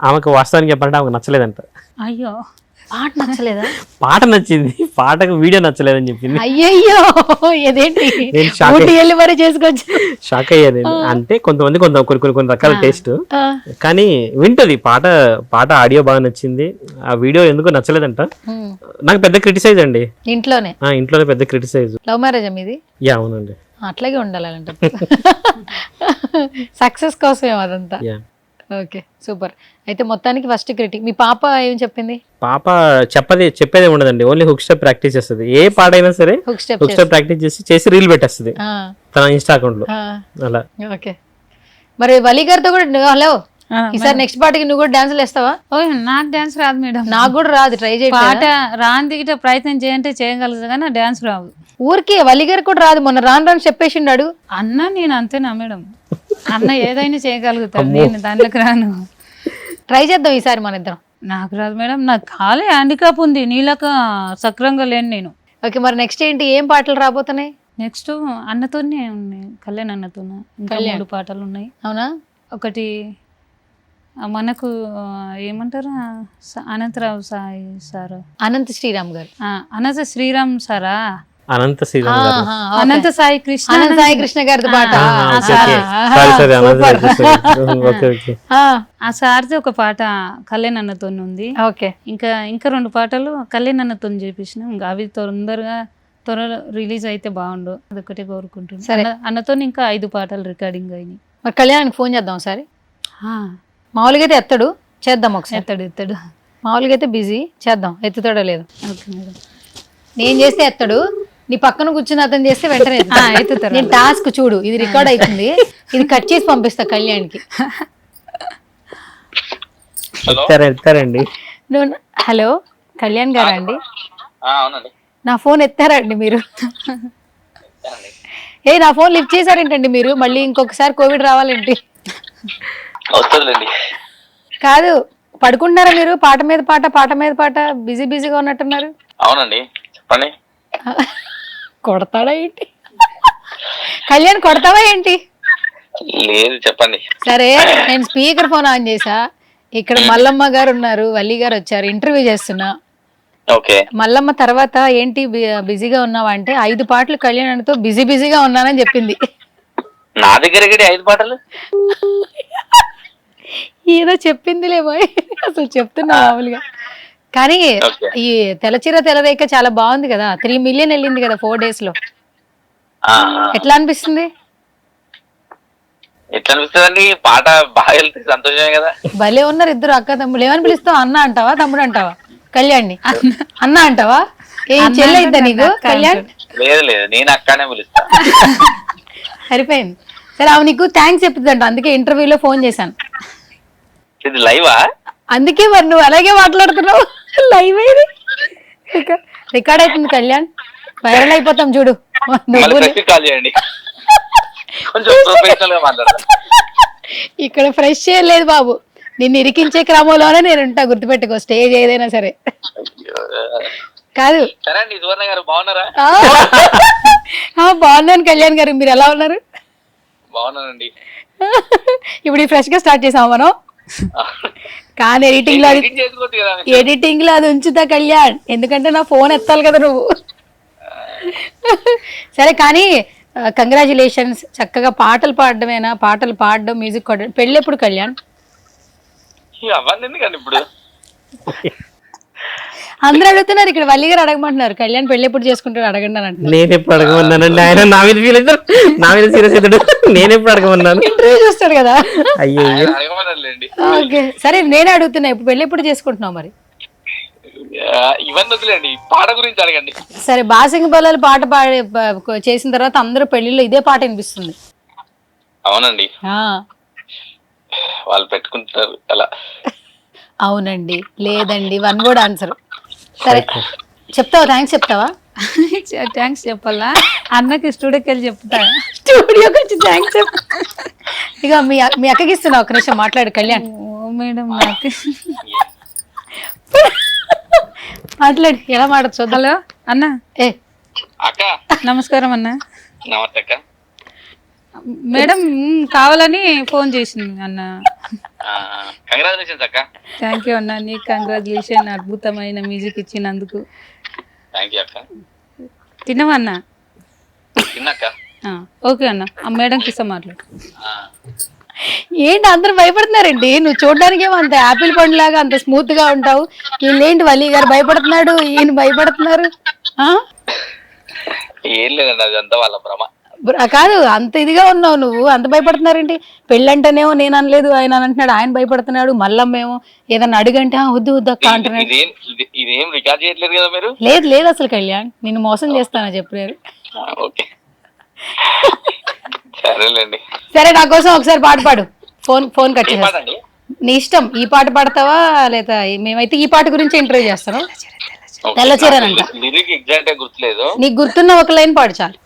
ఆమెకు వాస్తవానికి చెప్పాలంటే ఆమెకు నచ్చలేదంట. అయ్యో, పాట నచ్చలేదా? పాట నచ్చింది, పాటకు వీడియో నచ్చలేదని చెప్పింది. అయ్యయ్యో, ఏదేంటి మరి చేసుకోవచ్చు. షాక్ అయ్యా నేను. అంటే కొంతమంది కొన్ని రకాల టేస్ట్, కానీ వింటది పాట ఆడియో బాగా నచ్చింది, ఆ వీడియో ఎందుకు నచ్చలేదంట. నాకు పెద్ద క్రిటిసైజ్ అండి, ఇంట్లోనే పెద్ద క్రిటిసైజ్. లవ్ మ్యారేజ్ మీది? యా, అవునండి. అట్లాగే ఉండాలంట, సక్సెస్ కోసమే అదంతా. Okay, super. అయితే మొత్తానికి ఫస్ట్ క్రిటిక్ మీ పాప ఏం చెప్పింది? పాప చెప్పేది ఉండదండి, ఓన్లీ హుక్ స్టెప్ ప్రాక్టీస్ చేస్తుంది. ఏ పాట అయినా సరే హుక్ స్టెప్ ప్రాక్టీస్ చేసి రీల్ పెట్టేస్తుంది తన ఇన్స్టా అకౌంట్ లో. అలా. ఓకే, మరి వలి గారితో కూడా హలో ఈసారి నెక్స్ట్ పాటకి నువ్వు కూడా డాన్సులు వేస్తావా? నాకు డాన్స్ రాదు మేడం. నాకు కూడా రాదు, ట్రై చేయ. పాట రాని దిగిట ప్రయత్నం చేయంటే చేయగలుగుతా కానీ డాన్స్ రాదు. ఊరికే వలి గారికి కూడా రాదు, మొన్న రాను చెప్పేసిండాడు అన్న. నేను అంతేనా మేడం? అన్న ఏదైనా చేయగలుగుతాను, నేను దాంట్లోకి రాను. ట్రై చేద్దాం ఈసారి మన ఇద్దరం. నాకు రాదు మేడం, నాకు ఖాళీ హ్యాండికాప్ ఉంది, నీళ్ళక సక్రంగా లేను నేను. ఓకే, మరి నెక్స్ట్ ఏంటి, ఏం పాటలు రాబోతున్నాయి? నెక్స్ట్ అన్నతోనే ఉన్నాయి, కళ్యాణ్ అన్నతోనే ఇంకా 3 పాటలు ఉన్నాయి. అవునా? ఒకటి మనకు ఏమంటారు, అనంతరావు సాయి సార్, అనంత శ్రీరామ్ గారు, అనంత శ్రీరామ్ సారా, అనంత సాయి కృష్ణ, అనంత సాయి కృష్ణ గారి పాట. ఆ సార్ది ఒక పాట కళ్యాణ్ అన్నతో ఉంది. ఓకే, ఇంకా 2 పాటలు కళ్యాణ్ అన్నతో చేపించిన, ఇంకా అవి త్వరలో రిలీజ్ అయితే బాగుండు, అదొకటే కోరుకుంటున్నాను. అన్నతో ఇంకా 5 పాటలు రికార్డింగ్ అయినాయి. మరి కళ్యాణ్కి ఫోన్ చేద్దాం ఒకసారి. మామూలుగా అయితే ఎత్తడు, చేద్దాం ఒకసారి. ఎత్తాడు. మామూలుగా అయితే బిజీ, చేద్దాం, ఎత్తుతాడో లేదు. Okay madam. నేను చేస్తే ఎత్తడు, నీ పక్కన కూర్చుని అతను చేస్తే వెంటనే ఎత్తుతాడు. నేను టాస్క్ చూడు, ఇది రికార్డ్ అవుతుంది, ఇది కట్ చేసి పంపిస్తా కళ్యాణ్కి. ఎత్తారండి. నువ్వు హలో కళ్యాణ్ గారా అండి? నా ఫోన్ ఎత్తారండి మీరు? నా ఫోన్ లిఫ్ట్ చేశారేంటండి మీరు? మళ్ళీ ఇంకొకసారి కోవిడ్ రావాలేంటి? కాదు, పడుకుంటున్నారా మీరు? పాట మీద పాట బిజీగా ఉన్నట్టున్నారు. అవునండి, చెప్పండి. కొడతాడా ఏంటి? కళ్యాణ్ కొడతావా ఏంటి? లేదు, చెప్పండి. సరే, నేను స్పీకర్ ఫోన్ ఆన్ చేసా, ఇక్కడ మల్లమ్మ గారు ఉన్నారు, వల్లి గారు వచ్చారు, ఇంటర్వ్యూ చేస్తున్నా. ఓకే, మల్లమ్మ తర్వాత ఏంటి బిజీగా ఉన్నావా అంటే 5 పాటలు కళ్యాణ్తో బిజీగా ఉన్నానని చెప్పింది. నా దగ్గర 5 పాటలు ఏదో చెప్పిందిలేమో అసలు చెప్తున్నా మామూలుగా. కానీ Okay. ఈ తెల్లచీర తెల్లరేఖ చాలా బాగుంది కదా, 3 million వెళ్ళింది కదా 4 days లో. ఎట్లా అనిపిస్తుంది? ఎట్లా అనిపిస్తుందండి? పాట బాగా వెళ్తే సంతోషమే కదా. భలే ఉన్నారు ఇద్దరు అక్క తమ్ముడు. ఏమని పిలుస్తావు? అన్న అంటావా తమ్ముడు అంటావా? కళ్యాణ్ని అన్న అంటావా? ఏం అన్న చెల్లె ఇద్దా అంటాడు, నీకు అక్క కళ్యాణ్? లేదు లేదు, నేను అక్కనే పిలుస్తా. సరిపోయింది. సరే ఆమె నీకు థ్యాంక్స్ చెప్తుందంట, అందుకే ఇంటర్వ్యూలో ఫోన్ చేశాను. ఇది లైవా? అందుకే మరి నువ్వు అలాగే మాట్లాడుతున్నావు. లైవ్ అయింది, రికార్డ్ అవుతుంది కళ్యాణ్, వైరల్ అయిపోతాం చూడు మళ్ళీ నువ్వు. ఫ్రెష్ కాల్ చేయండి, కొంచెం ప్రొఫెషనల్ గా మాట్లాడతాను. ఇక్కడ ఫ్రెష్ చేయలేదు బాబు, నిన్ను ఇరికించే క్రమంలోనే నేను ఉంటా, గుర్తుపెట్టుకో. స్టేజ్ ఏదైనా సరే. కాదు సరే అండి, సువర్ణ గారు బాగున్నారా? బాగున్నాను కళ్యాణ్ గారు, మీరు ఎలా ఉన్నారు? బాగున్నానండి. ఇప్పుడు ఫ్రెష్ గా స్టార్ట్ చేసాము మనం. కానీ ఎడిటింగ్ లో Edit చేసుకోవచ్చు కదా. ఎడిటింగ్ లో అది ఉంచుతా కళ్యాణ్, ఎందుకంటే నా ఫోన్ ఎత్తాలి కదా నువ్వు. సరే కానీ కంగ్రాచులేషన్స్, చక్కగా పాటలు పాడడమేనా? పాటలు పాడడం, మ్యూజిక్ కొట్టడం. పెళ్ళి ఎప్పుడు కళ్యాణ్? అవన్నీ ఎందుకండి ఇప్పుడు? అందరూ అడుగుతున్నారు ఇక్కడ, వల్లి గారు అడగమంటున్నారు, కళ్యాణ్ పెళ్ళి ఎప్పుడు చేసుకుంటాడు అడగండి అని అంటున్నారు. నేను ఎప్పుడు అడగమన్నానండి? ఆయన నా మీద ఫీల్ అవుతాడు, నా మీద సీరియస్ అవుతాడు. నేను ఎప్పుడు అడగమన్నాను? ఇంటర్వ్యూ చూస్తాడు కదా. అయ్యో అడగమనండి. ఓకే సరే, నేనే అడుగుతున్నా, ఇప్పుడు పెళ్ళి ఎప్పుడు చేసుకుంటున్నావు మరి? ఇవన్నీ వదిలేండి, పాట గురించి అడగండి. సరే, బాసింగ్ బలాలు పాట పాడి చేసిన తర్వాత అందరూ పెళ్లిలో ఇదే పాట వినిపిస్తుంది. అవునండి, ఆ, వాళ్ళు పెట్టుకుంటారు అలా. అవునండి, లేదండి, వన్ వర్డ్ ఆన్సర్. సరే చెప్తావా? థ్యాంక్స్ చెప్తావా? థ్యాంక్స్ చెప్పాలా? అన్నకి స్టూడియోకి వెళ్ళి చెప్తా. స్టూడియోకి వచ్చి థ్యాంక్స్ చెప్పు. ఇక మీ అక్కకి ఇస్తున్నా, ఒక నిమిషం మాట్లాడు కళ్యాణ్. ఓ మేడం, నాకు మాట్లాడు, ఎలా మాట్లాడు చూద్దాం. హలో అన్న. ఏ అక్క నమస్కారం అన్న. నమస్తే అక్క. మేడం కావాలని ఫోన్ చేసింది అన్న. కంగ్రాచులేషన్స్ అక్క. థ్యాంక్ యూ అన్న, నీకు కంగ్రాచులేషన్, అద్భుతమైన మ్యూజిక్ ఇచ్చినందుకు. థ్యాంక్ యూ అక్క. తిన్నావా అన్న? తిన్నాక. ఓకే అన్న, ఆ మేడంకి ఇస్తా మాట్లాడు. ఏంటి అందరూ భయపడుతున్నారండి? నువ్వు చూడడానికి ఏమో అంత యాపిల్ పండు లాగా అంత స్మూత్ గా ఉంటావు, వీళ్ళేంటి వల్లి గారు భయపడుతున్నాడు, ఈయన భయపడుతున్నారు. ఆ ఏం లేదండి, అదంతా వాళ్ళ భ్రమ. కాదు, అంత ఇదిగా ఉన్నావు నువ్వు, అంత భయపడుతున్నారేంటి? పెళ్ళంటేనేమో నేను అనలేదు ఆయన అని అంటున్నాడు, ఆయన భయపడుతున్నాడు. మళ్ళమ్మేమో ఏదన్నా అడుగంటే వద్దు వద్దు అక్క అంటున్నాడు. ఇదేం రికార్డ్ చేయట్లేదు కదా మీరు? లేదు లేదు అసలు కళ్యాణ్, నిన్ను మోసం చేస్తానని చెప్పారు. ఓకే సరేలేండి. సరే, నా కోసం ఒకసారి పాట పాడు. ఫోన్ కట్ ఏం చేస్తా. పాటండి? నీ ఇష్టం, ఈ పాట పాడతావా లేదా? మేమైతే ఈ పాట గురించి ఇంటర్వ్యూ చేస్తాను. ఓకే. తెల్లచీరనంట. నాకు లిరిక్ ఎగ్జాక్ట్ గా గుర్తులేదు. నీకు గుర్తున్న ఒక లైన్ పాడు చాలు.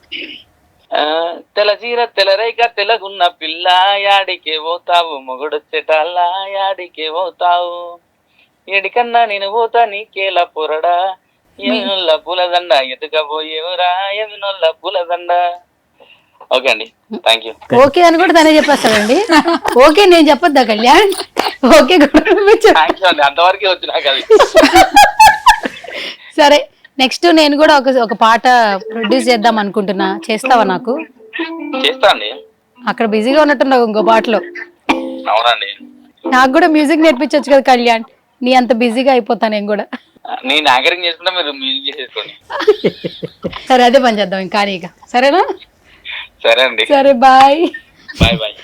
తెల్ల చీర తెల్లరైక తెల్లగున్న పిల్ల, యాడికే పోతావు మొగుడొచ్చేటల్లా, యాడికే పోతావు, ఎడికన్నా నేను పోతా నీకేలా పొరడా, ఎమినొల్ల పూలదండ ఎదుకపోయేవురా, ఎమినొల్ల పూలదండ. ఓకే అండి, థ్యాంక్ యూ. ఓకే అని కూడా తనే చెప్పేస్తాడండి. ఓకే నేను చెప్పొద్దా కళ్యాణ్? ఓకే కూడా నువ్వే చెప్పు. థ్యాంక్ యూ అండి, అంతవరకే వచ్చి నాకు అది. సరే, నెక్స్ట్ నేను కూడా ఒక పాట ప్రొడ్యూస్ చేద్దాం అనుకుంటున్నా, చేస్తావా నాకు? చేస్తా అండి. అక్కడ బిజీగా ఉన్నట్టున్నావు ఇంకో పాటలో. అవునండి, నాకు కూడా మ్యూజిక్ నేర్పించవచ్చు కదా కళ్యాణ్, నీ అంత బిజీగా అయిపోతా నేను కూడా. నేను యాంకరింగ్ చేసుకుంటా, మీరు మ్యూజిక్ చేసేసుకోండి. సరే, అదే పని చేద్దాం ఇంకా ఇక. సరేనా? సరే అండి, సరే, బాయ్. Bye bye.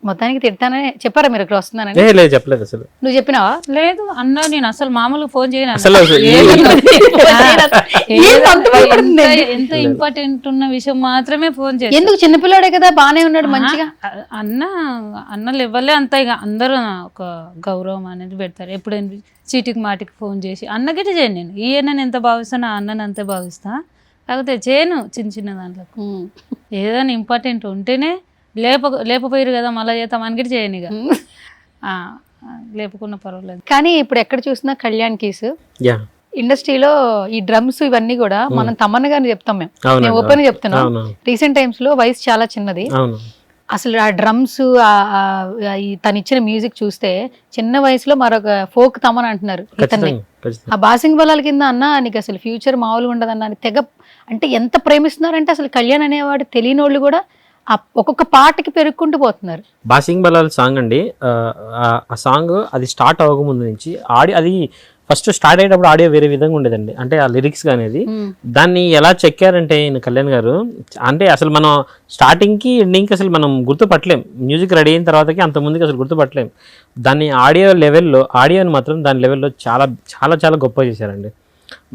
మొత్తానికి తిడతానని చెప్పారా మీరు ఇక్కడ వస్తున్నానని? లేదు చెప్పలేదు అసలు. నువ్వు చెప్పినావా? లేదు అన్న, నేను అసలు మామూలుగా ఫోన్ చేయను అన్న. అసలు ఎంత ఇంపార్టెంట్ ఉన్న విషయం మాత్రమే ఫోన్ చేస్తాను. ఎందుకు? చిన్నపిల్లాడే కదా, బానే ఉన్నాడు మంచిగా. అన్న లెవెల్లే అంతా, ఇక అందరూ ఒక గౌరవం అనేది పెడతారు. ఎప్పుడైనా చీటికి మాటికి ఫోన్ చేసి అన్నగిట చేయను నేను. ఈ అన్నని ఎంత భావిస్తానో ఆ అన్నని అంతే భావిస్తా. కాకపోతే చేయను చిన్న చిన్న దాంట్లో. ఏదైనా ఇంపార్టెంట్ ఉంటేనే లేకపోయారు కదా, మళ్ళీ చేద్దాం అనిగిటి చేయను. ఇక లేపుకున్న పర్వాలేదు. కానీ ఇప్పుడు ఎక్కడ చూసినా కళ్యాణ్ కీస్ యా ఇండస్ట్రీలో ఈ డ్రమ్స్ ఇవన్నీ కూడా మనం తమన్నగానే చెప్తాం. మేము ఓపెన్ గా చెప్తున్నాం. అవును రీసెంట్ టైమ్స్ లో వయసు చాలా చిన్నది. అవును. అసలు ఆ డ్రమ్స్ తను ఇచ్చిన మ్యూజిక్ చూస్తే చిన్న వయసులో మరొక ఫోక్ తమన్ అంటున్నారు ఇతన్ని. ఆ బాసింగ్ బలాల కింద అన్న నీకు అసలు ఫ్యూచర్ మామూలుగా ఉండదన్న తెగ, అంటే ఎంత ప్రేమిస్తున్నారంటే అసలు కళ్యాణ్ అనేవాడు తెలియని వాళ్ళు కూడా ఒక్కొక్క పాటకి పెరుక్కుంటూ పోతున్నారు. బాసింగ్ బలాల్ సాంగ్ అండి. ఆ సాంగ్ అది స్టార్ట్ అవ్వకముందు నుంచి ఆడియో, అది ఫస్ట్ స్టార్ట్ అయ్యేటప్పుడు ఆడియో వేరే విధంగా ఉండేదండి. అంటే ఆ లిరిక్స్ అనేది దాన్ని ఎలా చెక్కారంటే ఈయన కళ్యాణ్ గారు, అంటే అసలు మనం స్టార్టింగ్కి ఎండింగ్కి అసలు మనం గుర్తుపట్టలేం. మ్యూజిక్ రెడీ అయిన తర్వాతకి అంత ముందుకి అసలు గుర్తుపట్టలేం. దాన్ని ఆడియో లెవెల్లో, ఆడియోని మాత్రం దాని లెవెల్లో చాలా చాలా చాలా గొప్ప చేశారండి.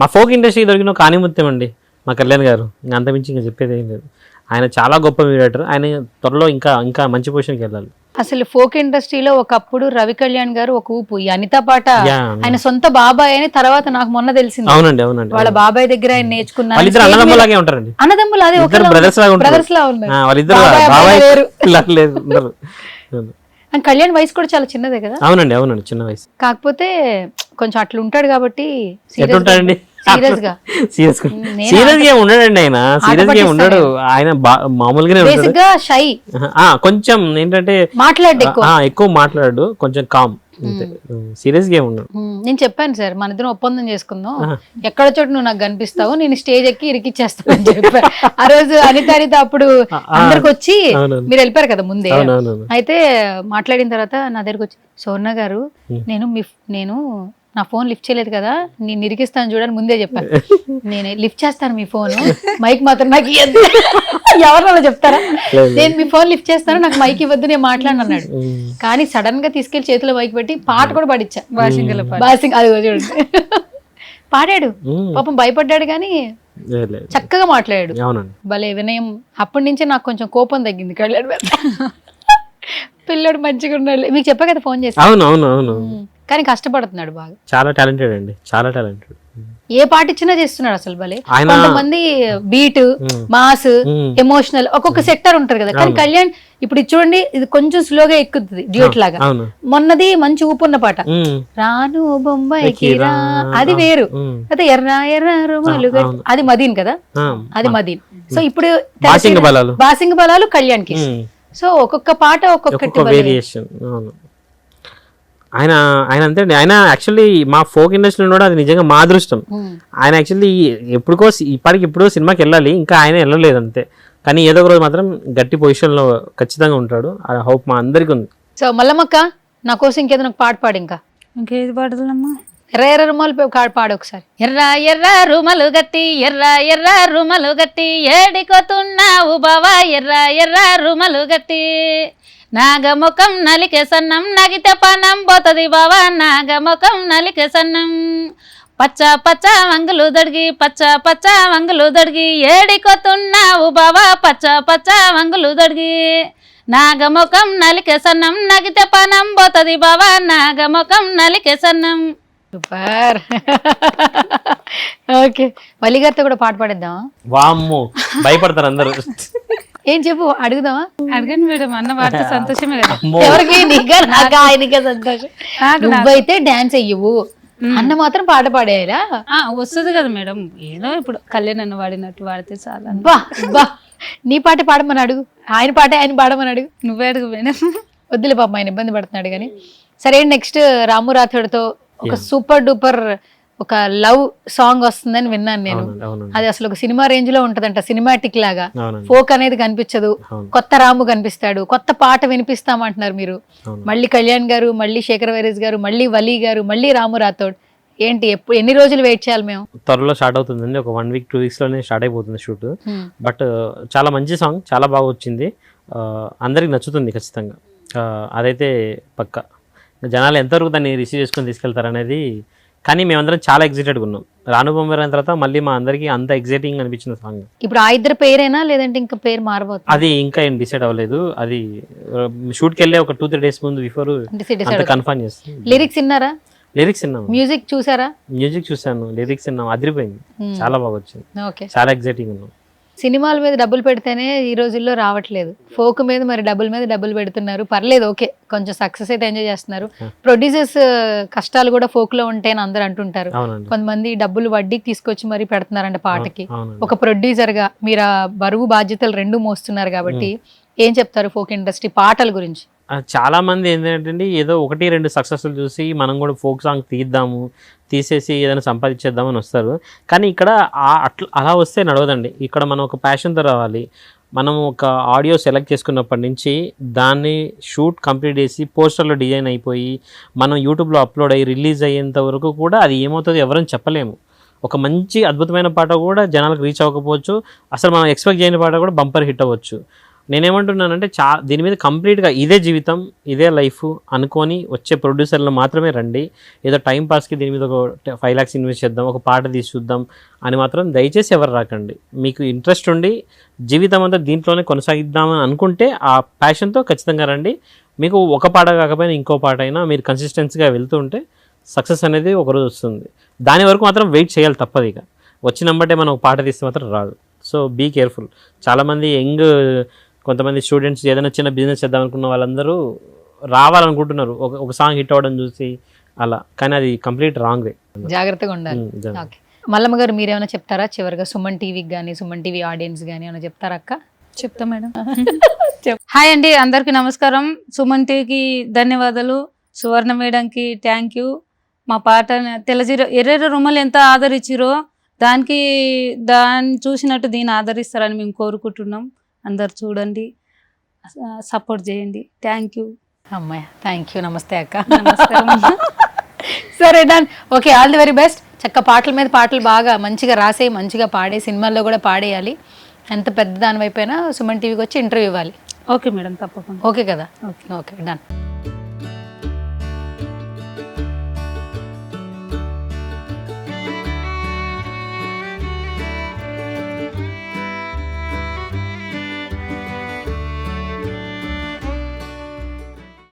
మా ఫోక్ ఇండస్ట్రీ దొరికిన కానిముత్యం అండి మా కళ్యాణ్ గారు. ఇంకా అంతమించి ఇంకా చెప్పేది ఏం లేదు. ఆయన చాలా గొప్ప మ్యూజియేటర్. ఆయన త్వరలో ఇంకా ఇంకా మంచి పొజిషన్కి వెళ్ళాలి. అసలు ఫోక్ ఇండస్ట్రీలో ఒకప్పుడు రవి కళ్యాణ్ గారు ఒక ఊపు, ఈ అనిత పాట Yeah. ఆయన సొంత బాబాయ్ అని తర్వాత నాకు మొన్న తెలిసింది. అవునండి, అవునండి. వాళ్ళ బాబాయ్ దగ్గర ఆయన నేర్చుకున్నారు. వాళ్ళిద్దరు అన్నదమ్ములాగే ఉంటారండి. అన్నదమ్ములు అదే బ్రదర్స్ లాగా ఉంటారు. బ్రదర్స్ లా ఉన్నారు. వాళ్ళిద్దరు బాబాయ్ బాబాయ్ వేరు. లేదు ఉండరు. అండ్ కళ్యాణ్ వయసు కూడా చాలా చిన్నదే కదా. అవునండి, అవునండి, చిన్న వయసు. కాకపోతే కొంచెం అట్లా ఉంటాడు కాబట్టి ఎట్లుంటాడండి? సీరియస్ గా సీరియస్ గా ఉండడండి ఆయన. సీరియస్ గా ఉండడు ఆయన, మామూలుగానే ఉంటాడు. బేసిక్ గా షై, కొంచెం ఏంటంటే మాట్లాడు ఎక్కువ మాట్లాడు, కొంచెం కామ్, సీరియస్ గా ఉండడు. నేను చెప్పాను సార్, మన ఇద్దరం ఒప్పందం చేసుకుందాం, ఎక్కడ చోటు నువ్వు నాకు కనిపిస్తావు, నేను స్టేజ్ ఎక్కి ఇరికిచ్చేస్తాను అని చెప్పాను. ఆ రోజు అనిత అప్పుడు అందరికి వచ్చి మీరు వెళ్ళిపోయారు కదా ముందే. అయితే మాట్లాడిన తర్వాత నా దగ్గరకు వచ్చి, సోర్ణ గారు నేను నా ఫోన్ లిఫ్ట్ చేయలేదు కదా, నేను ఇరికిస్తాను చూడని ముందే చెప్పాను. నేను లిఫ్ట్ చేస్తాను మీ ఫోన్, మైక్ మాత్రం నాకు ఇవ్వద్దు. ఎవరన్నా చెప్తారా? నేను మీ ఫోన్ లిఫ్ట్ చేస్తాను, నాకు మైక్ ఇవ్వద్దు, నేను మాట్లాడిన అన్నాడు. కానీ సడన్ గా తీసుకెళ్లి చేతిలో మైక్ పెట్టి పాట కూడా పాడిచ్చా. బాసింగ్ అది చూడండి పాడాడు. పాపం భయపడ్డాడు కానీ చక్కగా మాట్లాడాడు. భలే వినయం. అప్పటి నుంచే నాకు కొంచెం కోపం తగ్గింది కళ్యాణ్ మీద. పిల్లడు మంచిగా ఉన్నాడు. మీకు చెప్పా కదా ఫోన్ చేసి. అవును. కానీ కష్టపడుతున్నాడు బాగా. చాలా టాలెంటెడ్ అండి, చాలా టాలెంటెడ్. ఏ పాట ఇచ్చినా చేస్తున్నాడు అసలు భలే. కొంతమంది బీట్, మాస్, ఎమోషనల్ ఒక్కొక్క సెక్టర్ ఉంటారు కదా. కానీ కళ్యాణ్ ఇప్పుడు చూడండి, ఇది కొంచెం స్లోగా ఎక్కుతుంది డ్యూట్ లాగా. మొన్నది మంచి ఊపున్న పాట రాను బొంబాయికి రా, అది వేరు. అయితే ఎర్ర ఎర్ర రుమాలు, అది మదీన్ కదా, అది మదీన్. సో ఇప్పుడు బాసింగ్ బలాలు కళ్యాణ్ కి. సో ఒక్కొక్క పాట ఒక్కొక్కటి వేరియేషన్. ఆయన అంతే అండి. ఆయన యాక్చువల్లీ మా ఫోక్ ఇండస్ట్రీలో కూడా అది నిజంగా మా అదృష్టం. ఆయన యాక్చువల్లీ ఇప్పటికిప్పుడు సినిమాకి వెళ్ళాలి, ఇంకా ఆయన వెళ్ళలేదు అంతే. కానీ ఏదో ఒక రోజు మాత్రం గట్టి పొజిషన్లో ఖచ్చితంగా ఉంటాడు. ఆ హోప్ మా అందరికీ ఉంది. సో మల్లమ్మక్క, నా కోసం ఇంకేదైనా పాట పాడు. ఇంకేది పాడదమ్మా? ఎర్ర ఎర్ర రుమాలు పాడు ఒకసారి. ఎర్ర ఎర్ర రుమలు గట్టి, ఎర్ర ఎర్ర రుమలు గట్టి, ఏడికొతున్నావు బావా ఎర్ర ఎర్ర రుమలు గట్టి, నాగముఖం నలికే సన్నం, నగితే పనం పోతది బావా నాగముఖం నలికే సన్నం, పచ్చ పచ్చ వంగులు దొడిగి, పచ్చ పచ్చ వంగులు దొడిగి, ఏడికొతున్నావు బావా పచ్చ పచ్చ వంగులు దొడిగి, నాగముఖం నలికే సన్నం, నగితే పనం పోతది బావా నాగముఖం నలికే సన్నం. సూపర్. ఓకే, వల్లి గారితో కూడా పాట పాడిద్దామా? వామ్మో, భయపడతారు అందరూ. ఏం చెప్పు, అడుగుదామా? అడగండి మేడం, అన్న వార్త సంతోషమే కదా. ఎవరికి? నీగా నాకా? ఆయనకే సంతోషం. నువ్వైతే డాన్స్ అయ్యవు, అన్న మాత్రం పాట పాడేయాలా? వస్తుంది కదా మేడం, ఏదో ఇప్పుడు కళ్యాణ్ అన్న వాడినట్టు వాడితే చాలా. బా నీ పాట పాడమని అడుగు, ఆయన పాట ఆయన పాడమని అడుగు. నువ్వే అడుగు మేడం. వద్దులే పాప, ఆయన ఇబ్బంది పడుతున్నాడు. కానీ సరే, నెక్స్ట్ రాము రాథోడ్తో ఒక సూపర్ డూపర్ ఒక లవ్ సాంగ్ వస్తుందని విన్నాను నేను. అది అసలు ఒక సినిమా రేంజ్ లో ఉంటదంట, సినిమాటిక్ లాగా. ఫోక్ అనేది కనిపించదు, కొత్త రాము కనిపిస్తాడు, కొత్త పాట వినిపిస్తామంటున్నారు మీరు. మళ్ళీ కళ్యాణ్ గారు, మళ్ళీ శేఖర్ వైరస్ గారు, మళ్ళీ వలీ గారు, మళ్ళీ రాము రాథోడ్. ఏంటి, ఎన్ని రోజులు వెయిట్ చేయాలి మేము? త్వరలో స్టార్ట్ అవుతుందండి, ఒక 1 week 2 weeks లోనే స్టార్ట్ అయిపోతుంది షూట్. బట్ చాలా మంచి సాంగ్, చాలా బాగా వచ్చింది, అందరికి నచ్చుతుంది ఖచ్చితంగా. అదైతే పక్క. జనాలు ఎంతవరకు దాన్ని రిసీవ్ చేసుకొని తీసుకెళ్తారనేది. కానీ మేమందరం చాలా ఎక్సైటెడ్గా ఉన్నాం. రాను బొమ్మర అయిన తర్వాత మళ్ళీ మా అందరికి అంత ఎక్సైటింగ్ అనిపించిన సాంగ్. ఇప్పుడు ఆ ఇద్దరు పేరేనా, లేదంటే ఇంకా పేరు మారబోతుంది? అది ఇంకా ఏం డిసైడ్ అవ్వలేదు. అది షూట్కి వెళ్ళే ఒక 2-3 days ముందు బిఫోర్ కన్ఫర్మ్ చేస్తాం. లిరిక్స్ విన్నారా? లిరిక్స్ విన్నాం. మ్యూజిక్ చూసారా? మ్యూజిక్ చూసాను, లిరిక్స్ విన్నాం, అదిరిపోయింది, చాలా బాగా వచ్చింది. చాలా ఎక్సైటింగ్ ఉన్నాం. సినిమాల మీద డబ్బులు పెడితేనే ఈ రోజుల్లో రావట్లేదు. ఫోక్ మీద మరి డబ్బులు పెడుతున్నారు, పర్లేదు, ఓకే, కొంచెం సక్సెస్ అయితే ఎంజాయ్ చేస్తున్నారు. ప్రొడ్యూసర్స్ కష్టాలు కూడా ఫోక్ లో ఉంటాయని అందరూ అంటుంటారు. కొంతమంది డబ్బులు వడ్డీకి తీసుకొచ్చి మరి పెడుతున్నారంట పాటకి. ఒక ప్రొడ్యూసర్ గా మీరు ఆ బరువు బాధ్యతలు 2 మోస్తున్నారు కాబట్టి ఏం చెప్తారు ఫోక్ ఇండస్ట్రీ పాటల గురించి? చాలా మంది ఏంటంటే ఏదో 1-2 సక్సెస్లు చూసి మనం కూడా ఫోక్ సాంగ్ తీసేసి ఏదైనా సంపాదించేద్దామని వస్తారు. కానీ ఇక్కడ అలా వస్తే నడవదండి. ఇక్కడ మనం ఒక ప్యాషన్తో రావాలి. మనం ఒక ఆడియో సెలెక్ట్ చేసుకున్నప్పటి నుంచి దాన్ని షూట్ కంప్లీట్ చేసి పోస్టర్లో డిజైన్ అయిపోయి మనం యూట్యూబ్లో అప్లోడ్ అయ్యి రిలీజ్ అయ్యేంత వరకు కూడా అది ఏమవుతుందో ఎవరైనా చెప్పలేము. ఒక మంచి అద్భుతమైన పాట కూడా జనాలకు రీచ్ అవ్వకపోవచ్చు, అసలు మనం ఎక్స్పెక్ట్ చేయని పాట కూడా బంపర్ హిట్ అవ్వచ్చు. నేనేమంటున్నానంటే దీని మీద కంప్లీట్గా ఇదే జీవితం, ఇదే లైఫ్ అనుకొని వచ్చే ప్రొడ్యూసర్లు మాత్రమే రండి. ఏదో టైం పాస్కి దీని మీద ఒక 5 lakhs ఇన్వెస్ట్ చేద్దాం, ఒక పాట తీసి చూద్దాం అని మాత్రం దయచేసి ఎవరు రాకండి. మీకు ఇంట్రెస్ట్ ఉండి జీవితం అంతా దీంట్లోనే కొనసాగిద్దామని అనుకుంటే ఆ ప్యాషన్తో ఖచ్చితంగా రండి. మీకు ఒక పాట కాకపోయినా ఇంకో పాట అయినా మీరు కన్సిస్టెన్సీగా వెళ్తూ ఉంటే సక్సెస్ అనేది ఒకరోజు వస్తుంది. దాని వరకు మాత్రం వెయిట్ చేయాలి తప్పదు. ఇక వచ్చినప్పుడే మనం ఒక పాట తీస్తే మాత్రం రాదు. So be careful. చాలామంది కొంతమంది స్టూడెంట్స్ ఏదైనా చిన్న బిజినెస్ చేద్దాం అనుకున్న వాళ్ళందరూ రావాలనుకుంటున్నారు ఒక సాంగ్ హిట్ అవ్వడం చూసి అలా, కానీ అది కంప్లీట్ రాంగ్ వే. జాగ్రత్తగా ఉండాలి. ఓకే, మల్లమ్మ గారు మీరేమైనా చెప్తారా చివరిగా? సుమన్ టీవీకి కానీ సుమన్ టీవీ ఆడియన్స్ కానీ ఏమైనా చెప్తారా అక్క? చెప్తా మేడం. హాయ్ అండి, అందరికీ నమస్కారం. సుమన్ టీవీకి ధన్యవాదాలు, సువర్ణ మేడంకి థ్యాంక్ యూ. మా పాట తెల్లజీర ఎర్రెర్ర రుమలు ఎంత ఆదరించిరో దాన్ని చూసినట్టు దీన్ని ఆదరిస్తారని మేము కోరుకుంటున్నాం. అందరు చూడండి, సపోర్ట్ చేయండి. Thank you. అమ్మాయి థ్యాంక్ యూ. నమస్తే అక్క. నమస్కారం. సరే done. Okay, all the very best. చక్క పాటల మీద పాటలు బాగా మంచిగా రాసే, మంచిగా పాడే, సినిమాల్లో కూడా పాడేయాలి. ఎంత పెద్ద దాని వైపు అయినా సుమన్ టీవీకి వచ్చి ఇంటర్వ్యూ ఇవ్వాలి. ఓకే మేడం, తప్పకుండా. ఓకే కదా? ఓకే. Okay done.